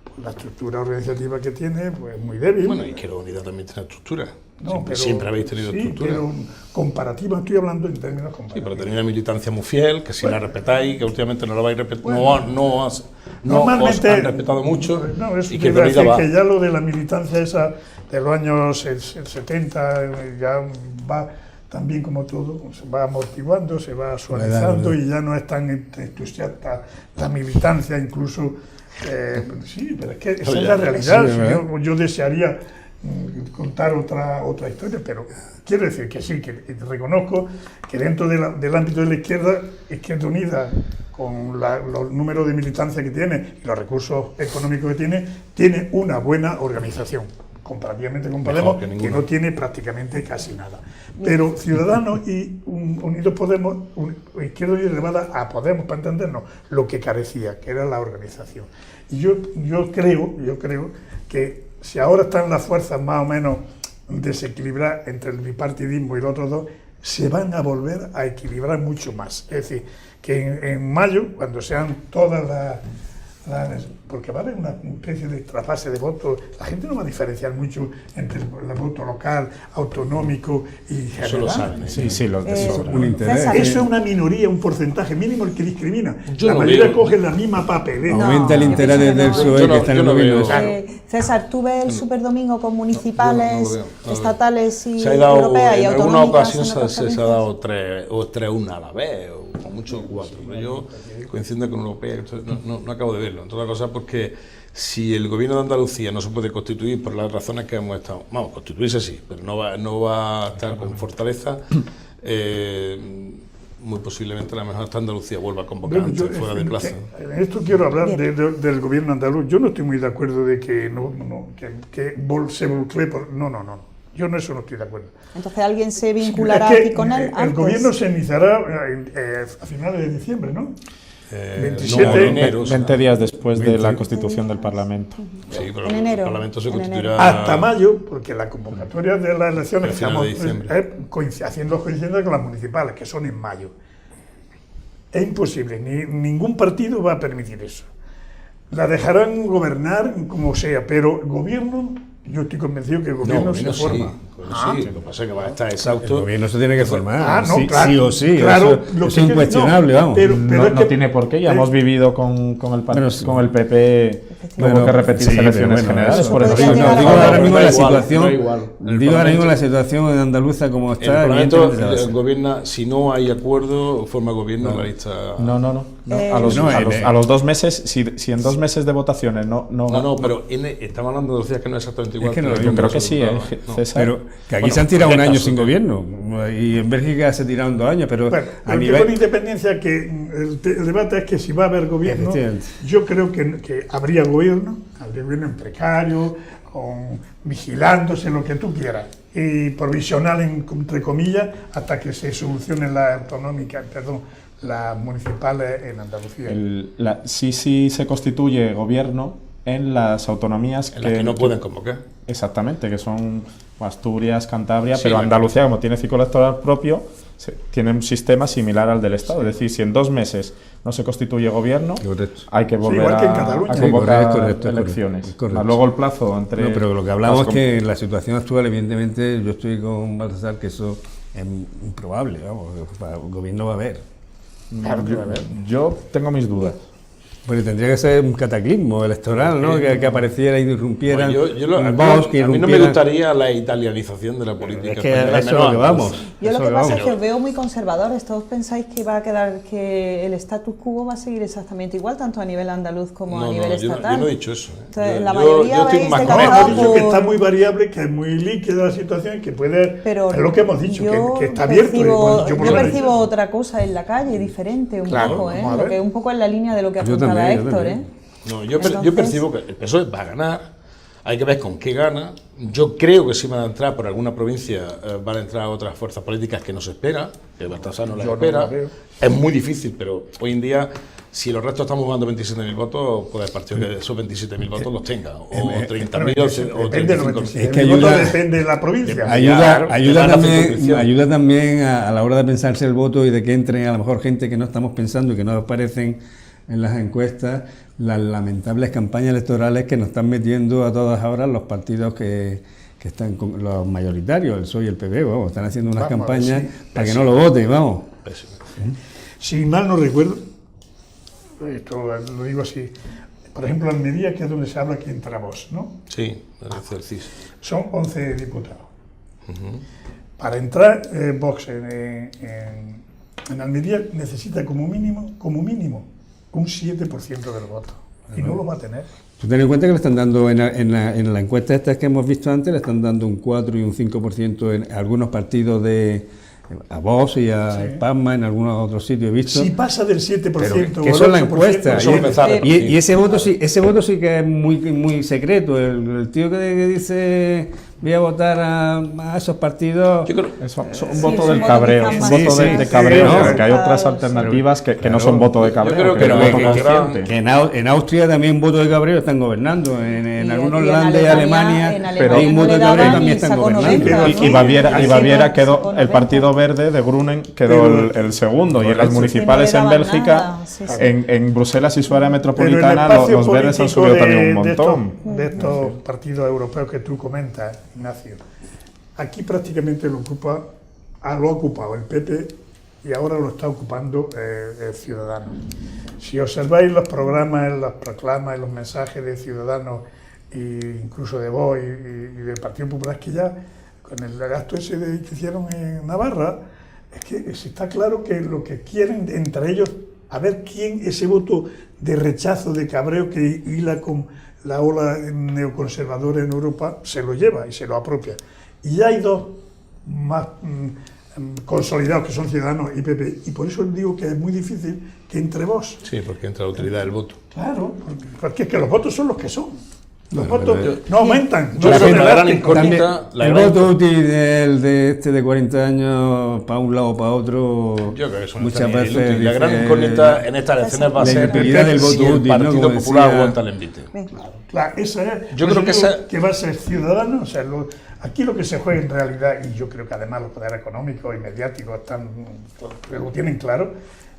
S4: pues la estructura organizativa que tiene, pues es muy débil.
S5: Bueno, y que la unidad también tiene estructura.
S4: No,
S5: siempre habéis tenido estructura.
S4: Pero comparativa, estoy hablando en términos comparativos.
S5: Sí, pero tenéis una militancia muy fiel, que si la respetáis, que últimamente no la vais a respetar, no os han respetado mucho.
S4: No, eso
S5: y que
S4: quiere decir
S5: va.
S4: que ya lo de la militancia esa de los años 70 ya va también, como todo, se va amortiguando, se va suavizando y ya no es tan entusiasta la militancia, incluso. Sí, pero es que esa es la realidad. Sí, yo desearía contar otra historia, pero quiero decir que sí, que reconozco que dentro del ámbito de la Izquierda Unida, con los números de militancia que tiene y los recursos económicos que tiene una buena organización, comparativamente con Podemos, que no tiene prácticamente casi nada. Pero Ciudadanos y Unidos Podemos, Izquierda Unida elevada a Podemos, para entendernos, lo que carecía, que era la organización. Y yo creo que si ahora están las fuerzas más o menos desequilibradas entre el bipartidismo y los otros dos, se van a volver a equilibrar mucho más. Es decir, que en mayo, cuando sean todas las porque va a haber una especie de trasvase de votos, la gente no va a diferenciar mucho entre el voto local, autonómico y general.
S5: Eso lo saben,
S3: sí, lo de sobra.
S2: Un interés.
S4: Eso es una minoría, un porcentaje mínimo el que discrimina.
S5: Yo
S4: la
S5: no
S4: mayoría
S5: veo.
S4: cogen la misma papeleta.
S2: Aumenta el interés del PSOE que está en el gobierno.
S1: César, tú ves el superdomingo con municipales, estatales y
S5: se ha dado,
S1: europeas y
S5: en alguna
S1: autonómicas.
S5: ocasión se ha dado tres una a la vez, o mucho 4, pero yo coincido con europea, no acabo de verlo, entre otras cosas porque si el gobierno de Andalucía no se puede constituir por las razones que hemos estado, vamos, constituirse sí, pero no va a estar con fortaleza, muy posiblemente a lo mejor hasta Andalucía vuelva a convocar antes fuera de plazo.
S4: En esto quiero hablar del gobierno andaluz. Yo no estoy muy de acuerdo de que se voltee por... No. Yo en eso no estoy de acuerdo.
S1: Entonces alguien se vinculará aquí con él.
S4: El gobierno se iniciará a finales de diciembre, ¿no? 27,
S5: no en enero.
S3: 20 días después de la constitución del Parlamento.
S5: Sí, pero
S1: En enero,
S5: el Parlamento se
S1: en
S5: constituirá
S4: hasta mayo, porque la convocatoria de las elecciones
S5: al final de
S4: estamos
S5: diciembre.
S4: haciendo coincidencia con las municipales, que son en mayo. Es imposible, ningún partido va a permitir eso. La dejarán gobernar como sea, pero el gobierno, yo estoy convencido que el gobierno se forma.
S5: Sí, lo que pasa es que va a estar
S2: El
S5: exhausto.
S2: gobierno se tiene que formar,
S4: no,
S2: sí,
S4: claro,
S2: sí o sí,
S4: claro,
S2: eso,
S4: lo
S2: eso
S4: que
S2: es
S4: quiero-
S2: incuestionable,
S4: no,
S2: vamos.
S4: pero
S3: No,
S4: es
S3: no
S4: que-
S3: tiene por qué, ya hemos vivido con el,
S2: Bueno, sí.
S3: con el PP, tuvo
S2: Bueno,
S3: que repetir
S2: sí,
S3: elecciones
S2: pero bueno,
S3: generales
S2: eso
S3: por
S1: podría
S3: eso.
S1: llegar a
S2: digo
S1: favor.
S2: ahora mismo la
S5: Da igual,
S2: situación,
S5: da igual. El
S2: digo ahora mismo
S5: Parlamento-
S2: la situación en andaluza como
S5: El
S2: está,
S5: Parlamento
S2: evidentemente se va a hacer.
S5: gobierna, si no hay acuerdo, forma gobierno en la lista.
S3: No.
S1: Eh,
S3: A los,
S2: no,
S3: a los 2 meses, si en 2 meses de votaciones no
S5: Pero estamos hablando de Andalucía que no es exactamente igual.
S2: Es que no,
S5: pero
S3: yo creo
S5: no
S3: que
S5: se
S3: sí,
S5: notaba, no.
S3: César.
S2: Pero que aquí
S5: Bueno,
S2: se han tirado un
S5: en
S2: año
S5: caso
S2: sin
S5: de-
S2: gobierno y en Bélgica se tiraron 2 años, pero
S4: Bueno,
S2: a
S4: el
S2: nivel...
S4: con independencia que el debate es que si va a haber gobierno,
S2: Efectivamente.
S4: yo creo que habría gobierno en precario, vigilándose lo que tú quieras, y provisional entre comillas hasta que se solucionen las municipales en Andalucía.
S3: sí se constituye gobierno en las autonomías
S5: En las que no pueden convocar.
S3: Exactamente, que son Asturias, Cantabria,
S5: Sí,
S3: pero
S5: la-
S3: Andalucía, como tiene ciclo electoral propio, tiene un sistema similar al del Estado. Es decir, si en 2 meses no se constituye gobierno,
S2: Correcto.
S3: hay que volver
S4: igual que en
S3: a
S4: Cataluña.
S2: Sí,
S3: convocar
S2: correcto,
S3: elecciones.
S2: es correcto.
S3: Luego el plazo entre...
S2: No, pero lo que hablamos
S3: las
S2: es que en la situación actual, evidentemente, yo estoy con Baltasar que eso es improbable, vamos, el gobierno va a haber.
S3: Yo tengo mis dudas.
S2: Porque tendría que ser un cataclismo electoral, ¿no? Que apareciera y irrumpiera
S5: Bueno,
S2: un Vox, que
S5: a mí no me
S2: irrumpiera-
S5: gustaría la italianización de la política.
S2: Es que
S5: española,
S2: eso es
S5: menos
S2: lo que vamos.
S1: Yo
S2: eso
S1: lo que
S2: vamos.
S1: pasa es que os veo muy conservadores. ¿Todos pensáis que va a quedar, que el status quo va a seguir exactamente igual, tanto a nivel andaluz como a nivel
S5: yo
S1: estatal?
S5: no he dicho eso.
S1: Entonces,
S5: Yo-
S1: la
S5: yo-
S1: mayoría
S5: yo estoy
S1: vais
S5: más
S1: de
S5: con
S4: No,
S5: esto.
S1: cagao
S4: hemos dicho que
S1: por-
S4: está muy variable, que es muy líquida la situación, que puede...
S1: Pero
S4: es lo que hemos dicho,
S1: yo
S4: que está abierto. y, bueno,
S1: Yo
S4: por lo menos-
S1: percibo otra cosa en la calle, diferente un
S4: Claro,
S1: poco,
S4: vamos a
S1: lo
S4: ver.
S1: que un poco en la línea de lo que
S2: Yo
S1: apuntaba
S2: también, yo
S1: Héctor.
S2: también.
S5: No, yo
S1: Entonces-
S5: percibo que el PSOE va a ganar. Hay que ver con qué gana. Yo creo que si van a entrar por alguna provincia, van a entrar otras fuerzas políticas que no se espera, que Baltasar no las
S4: Yo no
S5: espera.
S4: la veo.
S5: Es muy difícil, pero hoy en día, si los restos estamos jugando 27.000 votos, puede el partido que esos 27.000 votos los tenga, o 30.000 o
S4: Depende de los
S5: 35.000.
S4: 27.000
S2: Es que
S4: votos,
S2: ayuda-
S4: depende de la provincia.
S2: Ayuda,
S5: Claro, te dan la circunscripción.
S2: ayuda también a la hora de pensarse el voto y de que entre a lo mejor gente que no estamos pensando y que no aparecen en las encuestas, las lamentables campañas electorales que nos están metiendo a todas horas los partidos que están con los mayoritarios, el PSOE y el PP, vamos, están haciendo unas
S4: Vamos,
S2: campañas
S4: sí,
S2: para que no lo voten, vamos.
S5: Pésimo.
S4: Si mal no recuerdo, esto lo digo así, por ejemplo, en Almería, que es donde se habla que entra Vox, ¿no?
S5: Sí, el ejercicio.
S4: Son 11 diputados. Para entrar Vox en Almería necesita como mínimo un 7% del voto. Y no lo va a tener.
S2: Tú ten en cuenta que le están dando en la encuesta estas que hemos visto antes, le están dando un 4 y un 5% en algunos partidos a Vox y a
S4: Sí.
S2: Pazma, en algunos otros sitios he visto.
S4: Si pasa del 7%
S2: Que
S4: o
S2: eso es la
S4: el 8%,
S2: encuesta.
S5: Eso empezar a
S2: Y
S5: repetir.
S2: ese voto sí que es muy secreto. El tío que dice voy a votar a esos partidos.
S5: Yo creo,
S3: Es un
S1: Sí,
S3: voto
S1: es
S3: del
S1: un
S3: cabreo,
S1: voto
S3: un
S1: quizás
S3: voto
S2: más-
S3: de
S2: sí,
S3: cabreo,
S2: sí,
S3: porque hay otras
S1: sí.
S3: alternativas que
S2: Claro.
S3: no son voto de cabreo,
S5: creo que
S3: es
S2: pero
S3: voto
S2: que-
S3: consciente.
S2: que en Austria también voto de cabreo están gobernando. En
S1: Y
S2: algunos
S1: en
S2: landes de Alemania,
S1: en
S3: pero
S2: hay un
S1: no
S2: voto
S1: le
S2: de cabreo
S1: daban
S2: también
S1: y
S2: están
S1: sacó
S2: gobernando.
S1: 90,
S4: Y-
S1: ¿no?
S3: Y Baviera
S1: Sacó
S3: quedó,
S1: 90.
S3: el Partido Verde de Grunen quedó
S4: Pero-
S3: el segundo, y en las
S2: Correcto.
S3: municipales
S1: Sí, no
S3: en
S1: le daban
S3: Bélgica,
S1: nada, sí, sí.
S3: en Bruselas y su área
S4: pero el
S3: metropolitana,
S4: espacio
S3: los verdes han
S4: político
S3: subido también un
S4: de
S3: montón.
S4: de estos partidos europeos que tú comentas, Ignacio, aquí prácticamente lo ha ocupado el PP y ahora lo está ocupando el Ciudadanos. Si observáis los programas, las proclamas y los mensajes de Ciudadanos e incluso de Vox y del Partido Popular, es que ya con el gasto ese que hicieron en Navarra, es que está claro que lo que quieren entre ellos, a ver quién ese voto de rechazo, de cabreo que hila con la ola neoconservadora en Europa, se lo lleva y se lo apropia. Y hay dos más consolidados que son Ciudadanos y PP, y por eso digo que es muy difícil que entre vos.
S5: sí, porque entra la utilidad del voto.
S4: Claro, porque es que los votos son los que son. Los
S2: Bueno,
S4: votos
S2: pero-
S4: no aumentan.
S5: Yo
S4: no
S5: creo
S4: se
S5: que la gran
S4: reparten.
S5: incógnita,
S2: El voto útil de 40 años para un lado o para otro,
S5: yo creo que eso no
S2: muchas
S5: está ni
S2: veces
S5: inútil. La gran
S2: dice
S5: incógnita en estas elecciones va a
S2: la
S5: ser
S2: inutilidad del voto
S5: si el
S2: útil, ¿no?
S5: Partido
S2: Como
S5: Popular
S2: decía-
S5: aguanta el envite.
S1: Bien.
S4: Claro, esa es,
S5: Yo
S4: por
S5: creo
S4: eso
S5: que
S4: digo
S5: esa-
S4: que va a ser ciudadano, o sea, aquí lo que se juega en realidad, y yo creo que además los poderes económicos y mediáticos lo tienen claro,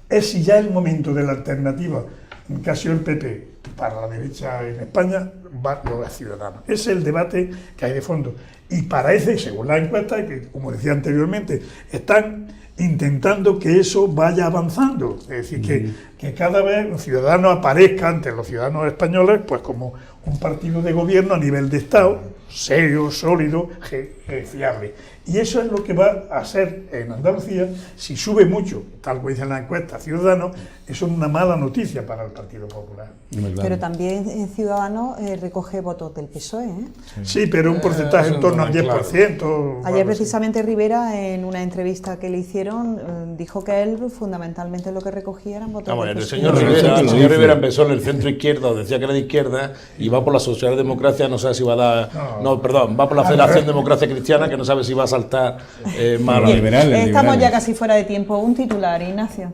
S4: es si ya el momento de la alternativa, en caso del PP, para la derecha en España, va lo de Ciudadanos. Ese es el debate que hay de fondo. Y parece, según las encuestas, que como decía anteriormente, están intentando que eso vaya avanzando. Es decir, que cada vez un ciudadano aparezca ante los ciudadanos españoles pues como un partido de gobierno a nivel de Estado, serio, sólido, fiable. Y eso es lo que va a ser en Andalucía, si sube mucho, tal como dicen las encuestas, Ciudadanos, eso es una mala noticia para el Partido Popular.
S1: Pero también Ciudadanos recoge votos del PSOE.
S4: Sí, pero un porcentaje
S5: eso
S4: en torno
S5: no
S4: al
S5: es claro.
S4: 10%.
S1: Ayer
S4: algo así.
S1: precisamente Rivera, en una entrevista que le hicieron, dijo que él fundamentalmente lo que recogía eran votos
S5: Vamos,
S1: del
S5: el
S1: PSOE.
S5: señor
S2: No,
S5: Rivera,
S2: eso
S5: el
S2: lo
S5: señor
S2: dice.
S5: Rivera empezó en el centro izquierda, o decía que era de izquierda, y va por la socialdemocracia, no sabe si va a dar. No, perdón, va por la Federación Democracia Cristiana, que no sabe si va a saltar más.
S2: Los liberales,
S1: Estamos ya
S2: liberales.
S1: casi fuera de tiempo. Un titular, Ignacio,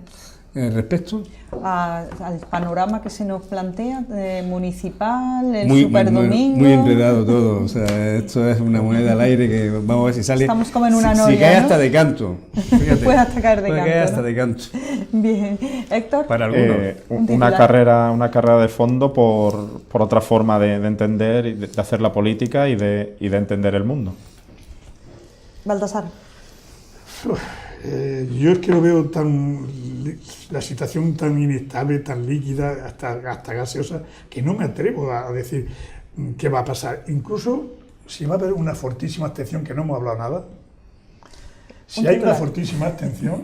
S2: Respecto,
S1: al panorama que se nos plantea, municipal, el
S2: muy
S1: superdomingo.
S2: muy enredado todo. O sea, esto es una moneda al aire que vamos a ver si sale.
S1: Estamos como en una
S2: si
S1: noria,
S2: cae
S1: ¿no?
S2: hasta de canto. Fíjate.
S1: Puede hasta caer de
S2: Puede
S1: canto,
S2: caer
S1: ¿no?
S2: hasta de canto.
S1: Bien. Héctor.
S2: Para algunos.
S1: Un titular.
S6: Una carrera de fondo por otra forma de entender y de hacer la política y de entender el mundo.
S1: Baltasar.
S4: Yo es que lo veo la situación tan inestable, tan líquida, hasta gaseosa, que no me atrevo a decir qué va a pasar. Incluso si va a haber una fortísima abstención, que no hemos hablado nada, si hay una fortísima abstención,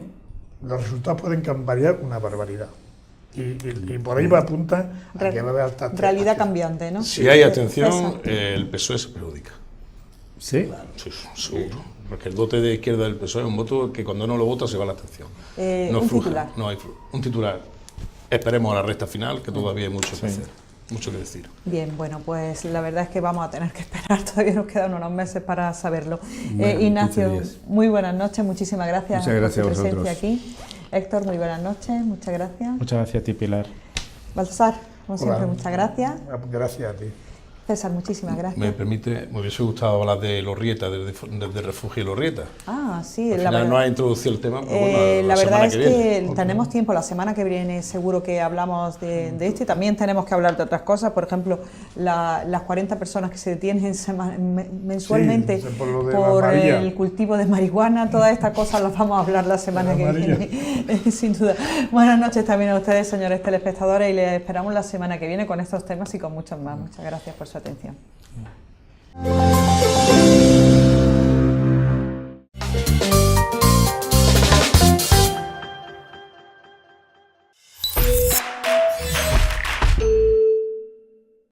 S4: los resultados pueden variar una barbaridad. Y por ahí va apuntar a que va a haber alta
S1: Realidad
S4: abstención.
S1: cambiante, ¿no?
S5: Si hay atención,
S1: Exacto.
S5: el PSOE se perjudica.
S2: ¿Sí?
S5: Sí, seguro. Porque el voto de izquierda del PSOE es un voto que cuando no lo vota se va la atención. No
S1: un
S5: fluja,
S1: titular.
S5: no hay un titular. Esperemos a la recta final, que todavía hay mucho que hacer, mucho que decir.
S1: Bien, bueno, pues la verdad es que vamos a tener que esperar, todavía nos quedan unos meses para saberlo.
S2: Bueno,
S1: Ignacio,
S2: 15 días.
S1: muy buenas noches, muchísimas gracias,
S2: Muchas gracias
S1: por
S2: a
S1: tu presencia
S2: vosotros.
S1: aquí. Héctor, muy buenas noches, muchas gracias.
S6: Muchas gracias a ti, Pilar.
S1: Baltasar, como siempre,
S4: Hola.
S1: muchas gracias.
S4: Gracias a ti.
S1: César, muchísimas gracias.
S5: Me permite, me hubiese gustado hablar de Lorrieta, del refugio de Lorrieta.
S1: Ah, sí,
S5: Al
S1: la
S5: final
S1: verdad.
S5: no ha introducido el tema, pero bueno,
S1: La verdad
S5: semana
S1: es que
S5: viene.
S1: tenemos tiempo, la semana que viene seguro que hablamos de esto y también tenemos que hablar de otras cosas, por ejemplo, las 40 personas que se detienen mensualmente
S4: Sí, por lo de la
S1: por
S4: María.
S1: el cultivo de marihuana, todas estas cosas las vamos a hablar la semana
S4: La
S1: que
S4: María.
S1: viene, sin duda. Buenas noches también a ustedes, señores telespectadores, y les esperamos la semana que viene con estos temas y con muchos más. Muchas gracias por su atención.